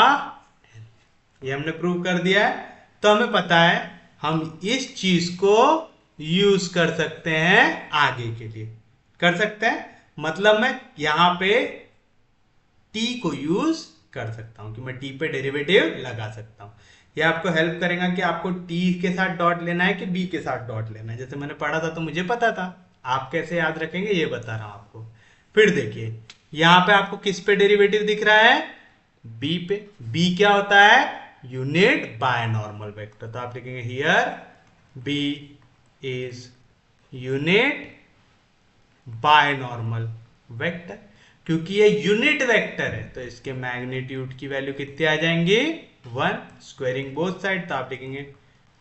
n। ये हमने प्रूव कर दिया है। तो हमें पता है हम इस चीज को यूज कर सकते हैं आगे के लिए, कर सकते हैं। मतलब मैं यहाँ पे t को यूज कर सकता हूं कि मैं t पे डेरिवेटिव लगा सकता हूं। ये आपको हेल्प करेगा कि आपको t के साथ डॉट लेना है कि b के साथ डॉट लेना है। जैसे मैंने पढ़ा था तो मुझे पता था, आप कैसे याद रखेंगे ये बता रहा हूं आपको। फिर देखिए यहां पे आपको किस पे डेरिवेटिव दिख रहा है, b पे। b क्या होता है, यूनिट बायनॉर्मल वेक्टर। तो आप लिखेंगे here b is unit binormal vector. क्योंकि ये यूनिट वेक्टर है तो इसके मैग्नीट्यूड की वैल्यू कितनी आ जाएंगी, 1। स्क्वायरिंग बोथ साइड, तो आप लिखेंगे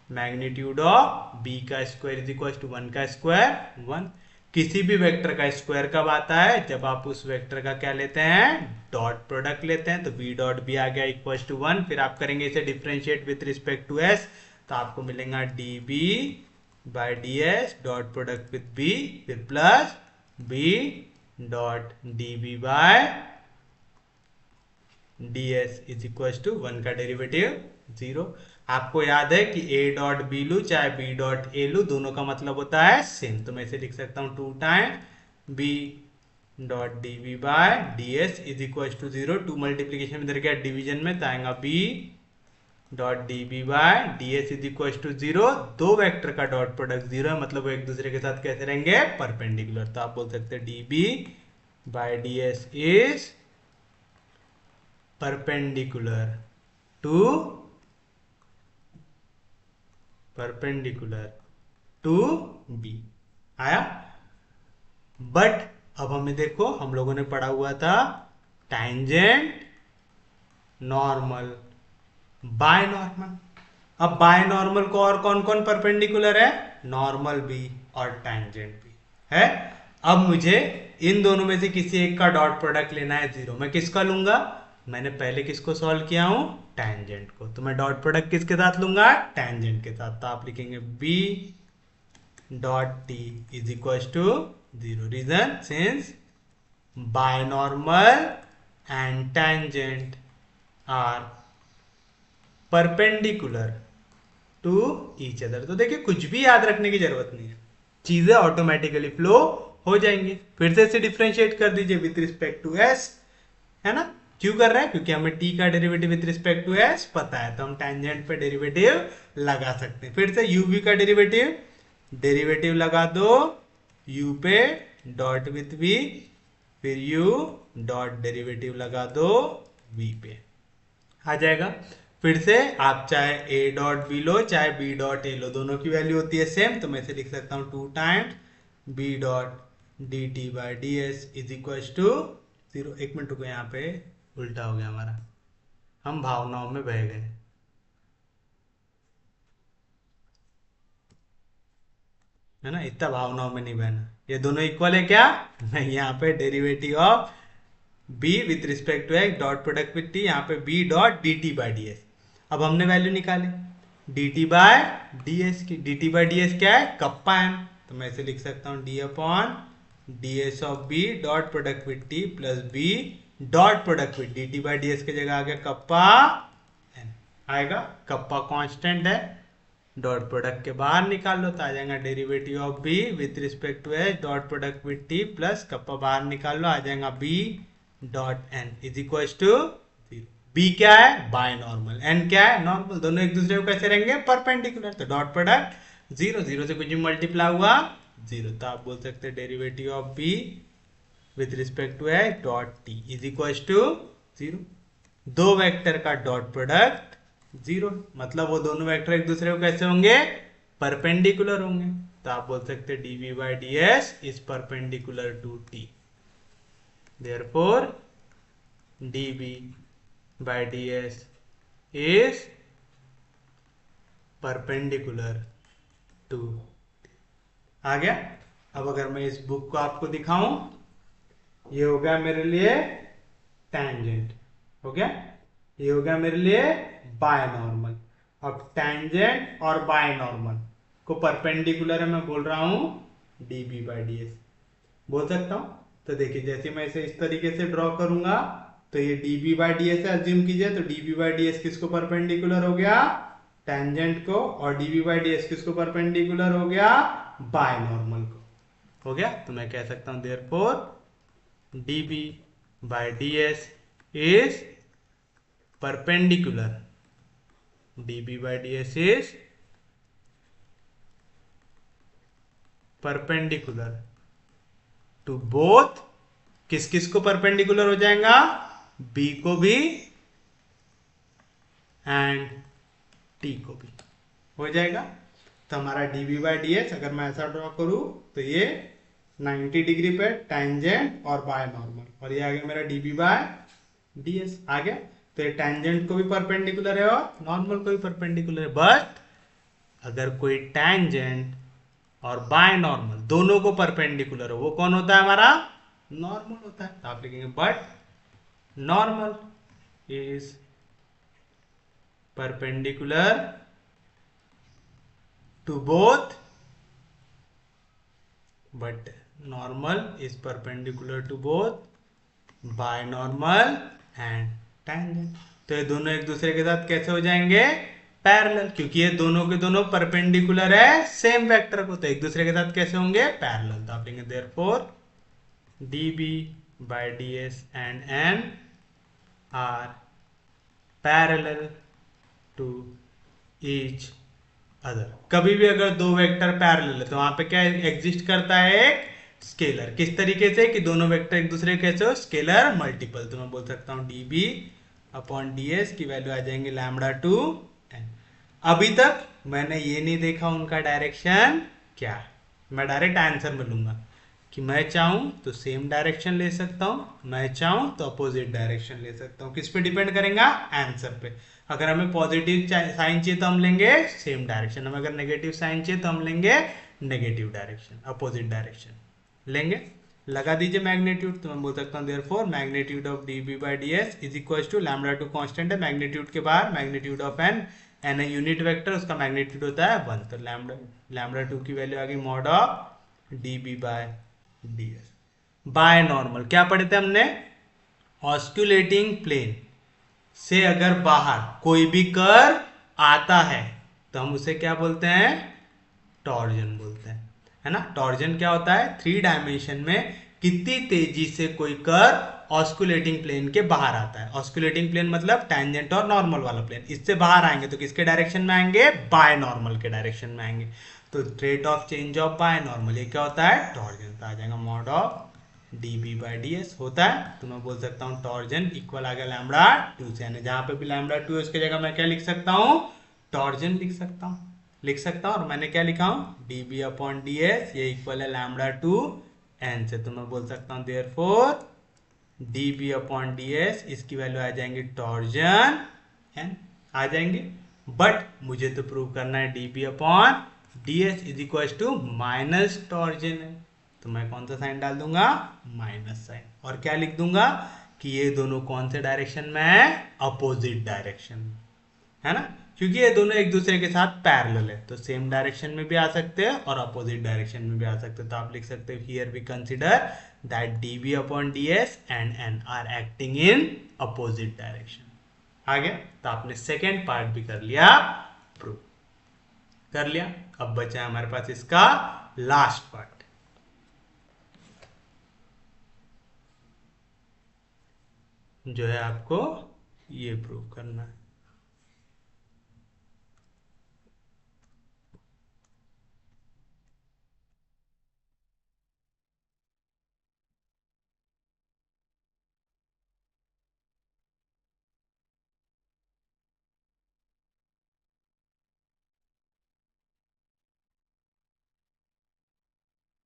मैग्नीट्यूड ऑफ b का स्क्वायर इज इक्वल टू 1 का स्क्वायर 1। किसी भी वेक्टर का स्क्वायर कब आता है, जब आप उस वेक्टर का क्या लेते हैं, डॉट प्रोडक्ट लेते हैं। तो b डॉट b आ गया इक्वल टू 1। फिर आप करेंगे इसे differentiate with respect to s, तो आपको मिलेगा db by ds dot product with b, फिर plus b dot dB by ds is equal to 1 का डेरिवेटिव 0। आपको याद है कि a डॉट b लू चाहे b डॉट a लू, दोनों का मतलब होता है सेम। तो मैं इसे लिख सकता हूँ 2 time b dot dB by ds is equal to 0। 2 multiplication में इधर गया डिवीजन में, तो आएगा b dot dB by ds is equal to 0। दो वेक्टर का डॉट प्रोडक्ट 0 है, मतलब वो एक दूसरे के साथ कैसे रहेंगे, परपेंडिकुलर। तो आप बोल सकते हैं dB by ds is perpendicular to b। आया। बट अब हमें देखो, हम लोगों ने पढ़ा हुआ था टैंजेंट, नॉर्मल, बायनॉर्मल। अब बायनॉर्मल को और कौन कौन परपेंडिकुलर है, नॉर्मल भी और टैंजेंट भी है। अब मुझे इन दोनों में से किसी एक का डॉट प्रोडक्ट लेना है 0। मैं किसका लूंगा, मैंने पहले किसको सॉल्व किया हूं, टैंजेंट को। तो मैं डॉट प्रोडक्ट किसके साथ लूंगा, टैंजेंट के साथ। तो आप लिखेंगे b dot t is equal to 0। Reason, since binormal and tangent are perpendicular to each other. तो देखिए कुछ भी याद रखने की जरूरत नहीं है, चीजें ऑटोमेटिकली फ्लो हो जाएंगी। फिर से इसे डिफरेंशिएट कर दीजिए विथ रिस्पेक्ट टू s, है ना। क्यों कर रहे हैं, क्योंकि हमें t का derivative with respect to s पता है, तो हम टेंजेंट पे डेरिवेटिव लगा सकते हैं। फिर से uv का डेरिवेटिव लगा दो u पे डॉट विथ v, फिर u डॉट डेरिवेटिव लगा दो v पे, आ जाएगा। फिर से आप चाहे a डॉट b लो चाहे b डॉट a लो, दोनों की वैल्यू होती है सेम। तो मैं इसे लिख सकता हूँ 2 times b dot dt by ds is equal to 0। एक मिनट रुको, यहाँ पे उल्टा हो गया हमारा, हम भावनाओं में बह गए, है ना। इतना भावनाओं में नहीं बहना, ये दोनों इक्वल है क्या, नहीं। यहाँ पे derivative of b with respect to x dot product with t, यहाँ पे b dot dt by ds। अब हमने वैल्यू निकाली dt बाय ds की। dt बाई ds क्या है, कप्पा m। तो मैं इसे लिख सकता हूँ d upon ds of b dot product with t plus b dot product with dt by ds की जगह आ गया कप्पा n आएगा। कप्पा कांस्टेंट है, डॉट प्रोडक्ट के बाहर निकाल लो तो आ जाएगा derivative of b with respect to h dot product with t plus kappa बाहर निकाल लो आ जाएगा b dot n is equal to b क्या है बाय नॉर्मल, n क्या है नॉर्मल, दोनों एक दूसरे को कैसे रहेंगे परपेंडिकुलर, तो डॉट प्रोडक्ट जीरो, जीरो से कुछ मल्टीप्लाई हुआ जीरो, तो आप बोल सकते हैं derivative of b with respect to h dot t is equal to zero. दो वेक्टर का डॉट प्रोडक्ट जीरो, मतलब वो दोनों वेक्टर एक दूसरे को कैसे होंगे परपेंडिकुलर होंगे, तो आप बोल सकते हैं dv by ds is perpendicular to t, therefore dv by ds is perpendicular to, आ गया। अब अगर मैं इस बुक को आपको दिखाऊं, ये हो गया मेरे लिए टेंजेंट, हो गया, ये हो गया मेरे लिए बाय नॉर्मल। अब टेंजेंट और बाय नॉर्मल को परपेंडिकुलर है, मैं बोल रहा हूं dB by ds बोल सकता हूं। तो देखिए जैसे मैं इसे इस तरीके से ड्रॉ करूंगा तो ये dB by ds है, अज्यूम कीजिए, तो dB by ds किसको परपेंडिकुलर हो गया टेंजेंट को, और dB by ds किसको परपेंडिकुलर हो गया बाय नॉर्मल को, हो गया। तो मैं कह सकता हूं therefore dB by ds is perpendicular, dB by ds is perpendicular to both, किस किस को परपेंडिकुलर हो जाएगा b को भी एंड t को भी हो जाएगा। तो हमारा dB by ds अगर मैं ऐसा ड्रॉ करूं तो ये 90 डिग्री पे टेंजेंट और बाय नॉर्मल, और ये आ गया मेरा dB by ds आ गया। तो ये टेंजेंट को भी परपेंडिकुलर है और नॉर्मल को भी परपेंडिकुलर है, बट अगर कोई टेंजेंट और बाय नॉर्मल दोनों को परपेंडिकुलर हो वो कौन होता है हमारा नॉर्मल होता है। तो आप लिखेंगे but normal is perpendicular to both, but normal is perpendicular to both binormal and tangent. तो ये दोनों एक दूसरे के साथ कैसे हो जाएंगे पैरेलल, क्योंकि ये दोनों के दोनों परपेंडिकुलर है सेम वेक्टर को, तो एक दूसरे के साथ कैसे होंगे पैरेलल। तो आप लेंगे therefore dB by ds and n are parallel to each other। कभी भी अगर दो वेक्टर पैरेलल है तो वहां पे क्या एग्जिस्ट करता है एक स्केलर, किस तरीके से कि दोनों वेक्टर एक दूसरे कैसे हो स्केलर मल्टीपल। तो मैं बोल सकता हूं dB अपॉन ds की वैल्यू आ जाएंगे लैम्बडा टू n। अभी तक मैंने ये नहीं देखा उनका डायरेक्शन क्या है, मैं डायरेक्ट आंसर में लूंगा कि मैं चाहूं तो सेम डायरेक्शन ले सकता हूं, मैं चाहूं तो अपोजिट डायरेक्शन ले सकता हूं। किस पे डिपेंड करेगा आंसर पे। अगर हमें पॉजिटिव साइन चाहिए तो हम लेंगे सेम डायरेक्शन, हमें अगर नेगेटिव साइन चाहिए तो हम लेंगे नेगेटिव डायरेक्शन, अपोजिट डायरेक्शन लेंगे। लगा दीजिए मैग्नीट्यूड, तो मैं बोल सकता हूँ therefore magnitude of dB by ds is equal to lambda two constant है, मैग्नीट्यूड के बाहर मैग्नीट्यूड ऑफ n, n है यूनिट वेक्टर, उसका मैग्नीट्यूड होता है 1, तो लैम्बडा टू की वैल्यू आ गई mod of dB by ds। Binormal क्या पढ़े थे हमने, ऑस्कुलेटिंग प्लेन से अगर बाहर कोई भी कर्व आता है तो हम उसे क्या बोलते हैं टॉर्जन बोलते हैं, है ना। टॉर्जन क्या होता है, 3 डायमेंशन में कितनी तेजी से कोई कर्व ऑस्कुलेटिंग प्लेन के बाहर आता है। ऑस्कुलेटिंग प्लेन मतलब टेंजेंट और नॉर्मल वाला प्लेन, इससे बाहर आएंगे तो किसके डायरेक्शन में आएंगे बाय नॉर्मल के डायरेक्शन में आएंगे। तो rate of change of by normal ये क्या होता है टॉर्जन, तो आ जाएगा mod of dB by ds होता है। तो मैं बोल सकता हूँ टॉर्जन इक्वल आ गया लैम्बडा टू से, यानी जहां पे भी लैम्बडा टू है उसकी जगह मैं क्या लिख सकता हूँ टॉर्जन लिख सकता हूँ। और मैंने क्या लिखा हूँ dB अपॉन ds ये इक्वल है लैम्बडा टू n से, तो मैं बोल सकता हूँ देयरफॉर dB अपॉन ds इसकी वैल्यू आ जाएंगी टॉर्जन n आ जाएंगे, बट मुझे तो प्रूव करना है dB upon ds is equal to minus torsion है, तो मैं कौन सा साइन डाल दूंगा माइनस साइन, और क्या लिख दूंगा कि ये दोनों कौन से डायरेक्शन में है अपोजिट डायरेक्शन। है ना, क्योंकि ये दोनों एक दूसरे के साथ पैरेलल है, तो सेम डायरेक्शन में भी आ सकते हैं और अपोजिट डायरेक्शन में भी आ सकते हैं। तो आप लिख सकते हो here we consider that dv upon ds and n are acting in opposite direction. आ गया, तो आपने सेकेंड पार्ट भी कर लिया, प्रूव कर लिया। अब बचा है हमारे पास इसका लास्ट पार्ट, जो है आपको ये प्रूव करना है।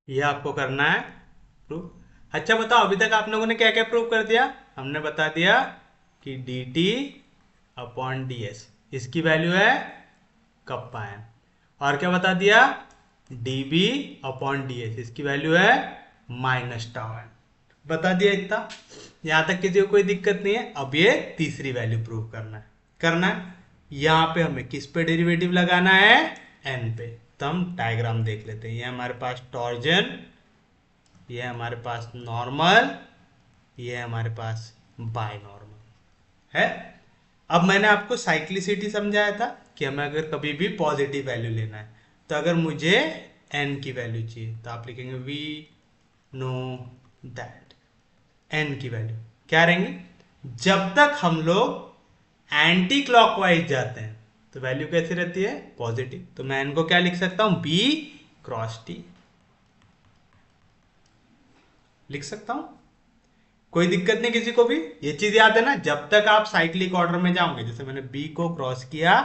ये आपको करना है प्रूव। अच्छा बताओ, अभी तक आप लोगों ने क्या क्या प्रूव कर दिया? हमने बता दिया कि d t upon d s इसकी वैल्यू है कप्पा एन, और क्या बता दिया? D b upon d s इसकी वैल्यू है माइनस टाउ एन, बता दिया इतना। यहां तक किसी को कोई दिक्कत नहीं है। अब ये तीसरी वैल्यू प्रूव करना है। यहाँ पे हमें किस पे डेरिवेटिव लगाना है? एन पे। तो हम डायग्राम देख लेते हैं। ये हमारे पास टॉर्जन, ये हमारे पास नॉर्मल, ये हमारे पास बाय नॉर्मल है। अब मैंने आपको साइक्लिसिटी समझाया था कि हमें अगर कभी भी पॉजिटिव वैल्यू लेना है, तो अगर मुझे एन की वैल्यू चाहिए तो आप लिखेंगे वी नो दैट एन की वैल्यू क्या रहेंगी? जब तक हम लोग एंटी क्लॉकवाइज जाते हैं तो वैल्यू कैसी रहती है? पॉजिटिव। तो मैं इनको क्या लिख सकता हूं? बी क्रॉस टी लिख सकता हूं, कोई दिक्कत नहीं किसी को भी। ये चीज याद है ना, जब तक आप साइक्लिक ऑर्डर में जाओगे, जैसे मैंने बी को क्रॉस किया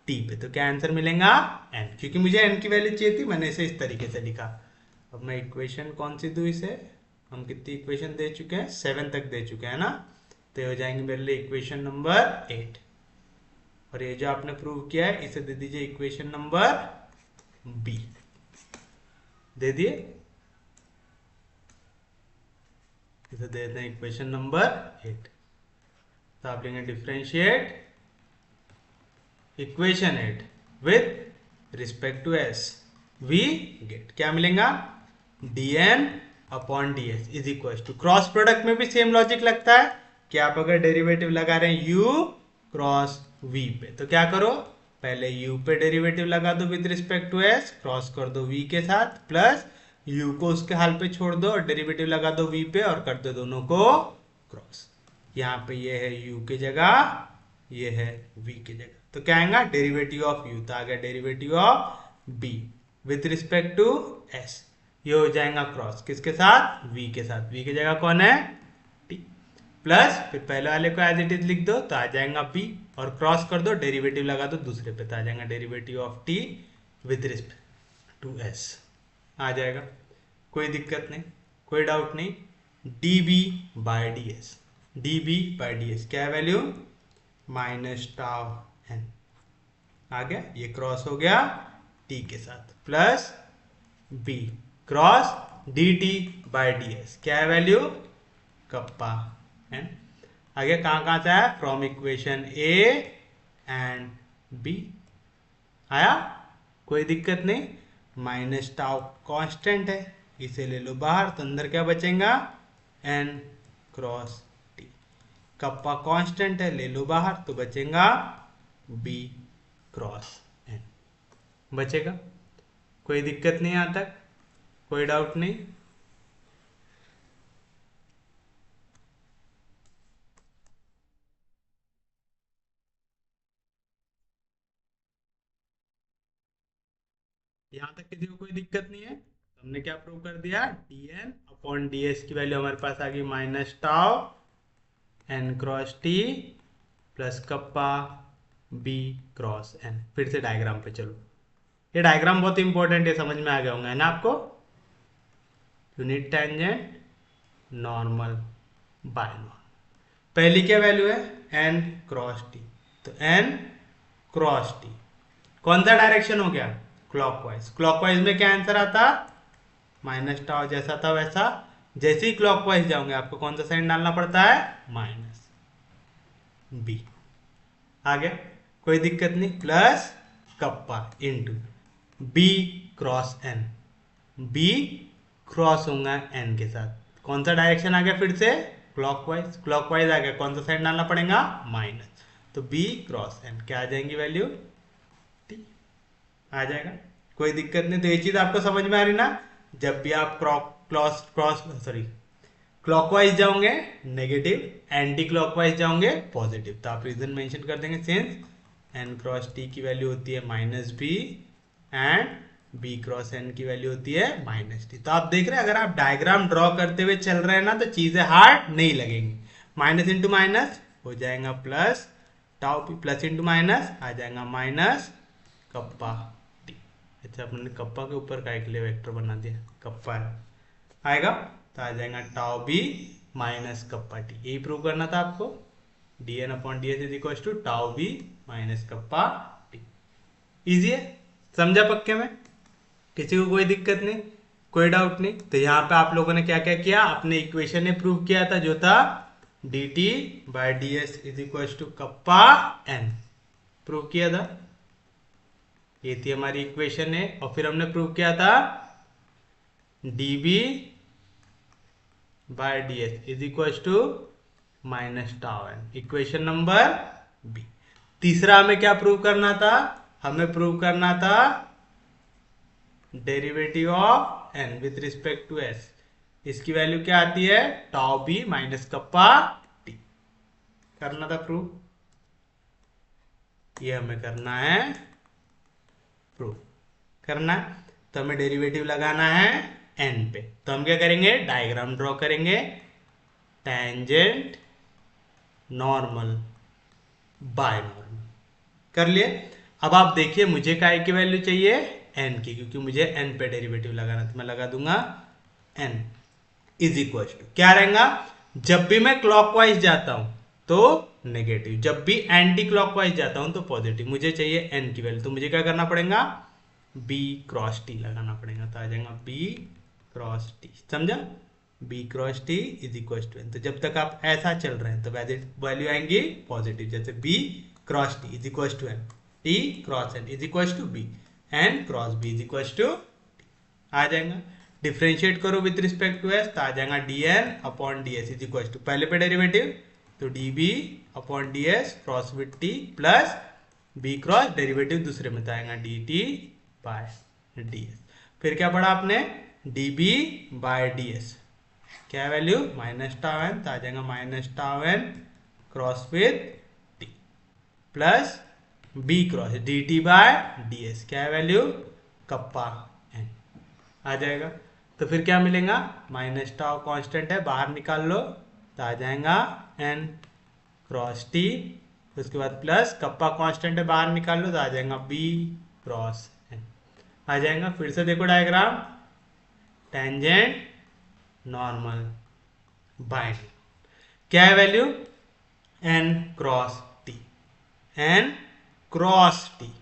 टी पे, तो क्या आंसर मिलेगा? एन, क्योंकि मुझे एन की वैल्यू चाहिए थी, मैंने इसे इस तरीके से लिखा। अब मैं इक्वेशन कौन सी दूं इसे? हम कितनी इक्वेशन दे चुके हैं? 7 तक दे चुके हैं ना, तो हो जाएंगे मेरे लिए इक्वेशन नंबर 8। और ये जो आपने प्रूव किया है इसे दे दीजिए इक्वेशन नंबर बी, दे दिए। इसे दे देते हैं इक्वेशन नंबर 8। तो आप लेंगे differentiate equation 8 with respect to s, we get क्या मिलेगा? dn upon ds is equal to, cross product में भी सेम लॉजिक लगता है कि आप अगर डेरिवेटिव लगा रहे हैं u क्रॉस v पे, तो क्या करो? पहले u पे डेरिवेटिव लगा दो with respect to s, cross कर दो v के साथ, प्लस u को उसके हाल पे छोड़ दो और डेरिवेटिव लगा दो v पे और कर दो दोनों को क्रॉस। यहाँ पे ये है u की जगह, ये है v की जगह, तो क्या आएगा? डेरिवेटिव ऑफ u, तो आ गया derivative of b with respect to s। ये हो जाएगा क्रॉस किसके साथ? v के साथ। v की जगह कौन है? t, प्लस फिर पहले वाले को एज इट इज लिख दो तो आ जाएगा b, और क्रॉस कर दो, डेरिवेटिव लगा दो दूसरे पे, तो आ जाएगा derivative of t with respect to s। आ जाएगा, कोई दिक्कत नहीं, कोई डाउट नहीं। db by ds, db by ds क्या है वैल्यू? Minus tau n. आ गया, ये क्रॉस हो गया t के साथ, plus b cross dt by ds क्या है वैल्यू? Kappa n. आ गया, कहां से आया? From equation a and b आया, कोई दिक्कत नहीं। माइनस टाउ कांस्टेंट है, इसे ले लो बाहर, तो अंदर क्या बचेगा? N cross t. Kappa constant है, ले लो बाहर, तो बचेगा बी क्रॉस एन, बचेगा। कोई दिक्कत नहीं यहां तक, कोई डाउट नहीं। यहां तक किसी को कोई दिक्कत नहीं है? हमने क्या प्रूव कर दिया? dn अपॉन ds की वैल्यू हमारे पास आ गई minus tau n cross t plus kappa b cross n. फिर से डायग्राम पे चलो, ये डायग्राम बहुत इंपॉर्टेंट है, समझ में आ गया होगा है ना आपको? Unit tangent normal by normal, पहली क्या वैल्यू है? एन क्रॉस टी, तो एन क्रॉस टी कौन सा डायरेक्शन हो गया? क्लॉकवाइज। क्लॉकवाइज में क्या आंसर आता? माइनस टाउ, जैसा था वैसा। जैसे ही क्लॉकवाइज जाओगे आपको कौन सा साइन डालना पड़ता है? Minus B. आ गया, कोई दिक्कत नहीं, plus kappa into b cross n, b cross होगा एन के साथ। कौन सा डायरेक्शन आ गया फिर से, क्लॉकवाइज, क्लॉकवाइज आ गया, कौन सा साइड डालना पड़ेगा, माइनस, तो बी क्रॉस एन क्या आ जाएंगी वैल्यू, टी आ जाएगा। कोई दिक्कत नहीं, तो ये चीज आपको समझ में आ रही ना, जब भी आप क्लॉकवाइज जाओगे नेगेटिव, एंटी क्लॉकवाइज जाओगे पॉजिटिव, तो आप रीजन मेंशन कर देंगे, सिंस एन क्रॉस टी की वैल्यू होती है minus b and b cross n की वैल्यू होती है माइनस टी। तो आप देख रहे हैं अगर आप डायग्राम ड्रॉ करते हुए चल रहे हैं ना, तो चीजें हार्ड नहीं लगेंगी। माइनस इंटू माइनस हो जाएगा plus tau p, plus into minus आ जाएगा माइनस कप्पा टी। अच्छा, अपने कप्पा के ऊपर का के लिए वेक्टर बना दिया, कप्पा आएगा तो आ जाएगा tau b minus kappa t. यही प्रूव करना था आपको, d n upon d s is equal to tau b minus kappa t. Easy है, समझा पक्के में, किसी को कोई दिक्कत नहीं, कोई डाउट नहीं। तो यहाँ पे आप लोगों ने क्या क्या किया, अपने इक्वेशन ने प्रूव किया था, जो था d t by d s is equal to kappa n, prove किया था, ये थी हमारी इक्वेशन है। और फिर हमने प्रूव किया था dB by d s is equal to minus tau n, equation number b. तीसरा हमें क्या प्रूव करना था, हमें प्रूव करना था derivative of n with respect to s, इसकी वैल्यू क्या आती है, tau b minus kappa t, करना था प्रूव, ये हमें करना है प्रूव करना है। तो हमें डेरिवेटिव लगाना है एन पे, तो हम क्या करेंगे, डायग्राम ड्रॉ करेंगे, टेंजेंट नॉर्मल बाय नॉर्मल, कर लिए। अब आप देखिए मुझे काय की वैल्यू चाहिए, एन की, क्योंकि मुझे एन पे डेरिवेटिव लगाना, तो मैं लगा दूंगा एन इज इक्वल टू, क्या रहेगा, जब भी मैं क्लॉकवाइज जाता हूं तो नेगेटिव, जब भी एंटी क्लॉकवाइज जाता हूं तो पॉजिटिव। मुझे चाहिए एन की वैल्यू, तो मुझे क्या करना पड़ेगा, बी क्रॉस टी लगाना पड़ेगा, तो आ जाएगा बी क्रॉस टी, समझा, b cross t is equal to n. तो जब तक आप ऐसा चल रहे हैं तो वैल्यू आएंगी पॉजिटिव, जैसे b cross t is equal to n, t cross n is equal to b, n cross b is equal to आ जाएगा। डिफ्रेंशिएट करो विथ रिस्पेक्ट टू एस, तो आ जाएगा d n upon d s is equal to, पहले पे derivative तो d b upon d s cross with t plus b cross derivative दूसरे में, तो आएगा d t by d s. फिर क्या पढ़ा आपने, d b by d s, क्या वैल्यू, माइनस टाउ एन, तो आ जाएगा minus tau n cross with t plus b cross d t by d s, क्या वैल्यू, कप्पा एन आ जाएगा। तो फिर क्या मिलेगा, माइनस टाउ कांस्टेंट है, बाहर निकाल लो, तो आ जाएगा एन क्रॉस टी, उसके बाद प्लस कप्पा कांस्टेंट है, बाहर निकाल लो, तो आ जाएगा बी क्रॉस एन आ जाएगा। फिर से देखो डायग्राम, टेंजेंट नॉर्मल बाय, क्या है value, n cross t, n cross t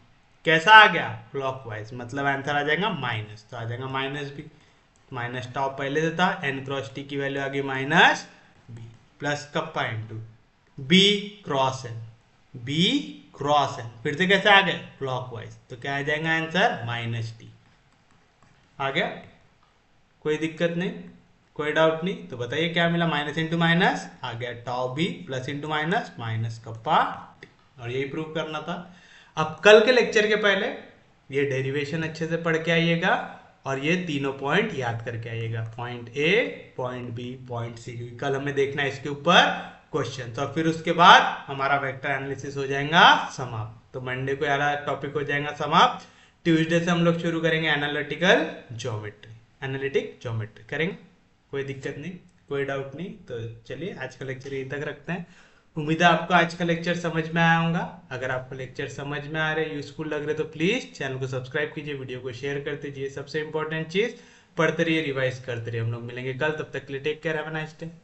कैसा आ गया, क्लॉकवाइज, मतलब आंसर आ जाएगा माइनस, तो आ जाएगा माइनस बी, माइनस टाउ पहले से था, एन क्रॉस टी की वैल्यू आ गई minus b plus kappa into b cross n, b cross n, फिर से कैसे आ गए, क्लॉकवाइज, तो क्या आ जाएगा आंसर माइनस टी आ गया। कोई दिक्कत नहीं, कोई डाउट नहीं, तो बताइए क्या मिला, माइनस इंटू माइनस आ गया tau b plus into minus minus kappa t, और यही प्रूव करना था। अब कल के लेक्चर के पहले ये डेरिवेशन अच्छे से पढ़ के आइएगा और ये तीनों पॉइंट याद करके आइएगा, point a, point b, point c, क्योंकि कल हमें देखना है इसके ऊपर क्वेश्चन। तो फिर उसके बाद हमारा वेक्टर एनालिसिस हो जाएगा समाप्त, तो मंडे को यार टॉपिक हो जाएगा समाप्त। ट्यूसडे से हम लोग शुरू करेंगे एनालिटिकल ज्योमेट्री, एनालिटिक ज्योमेट्री करेंगे, कोई दिक्कत नहीं, कोई डाउट नहीं। तो चलिए आज का लेक्चर यहीं तक रखते हैं। उम्मीद है आपको आज का लेक्चर समझ में आया होगा। अगर आपको लेक्चर समझ में आ रहे, यूजफुल लग रहे, तो प्लीज चैनल को सब्सक्राइब कीजिए, वीडियो को शेयर कर दीजिए। सबसे इंपॉर्टेंट चीज, पढ़ते रहिए, रिवाइज करते रहिए। हम लोग मिलेंगे कल, तब तक के लिए take care, have a nice day.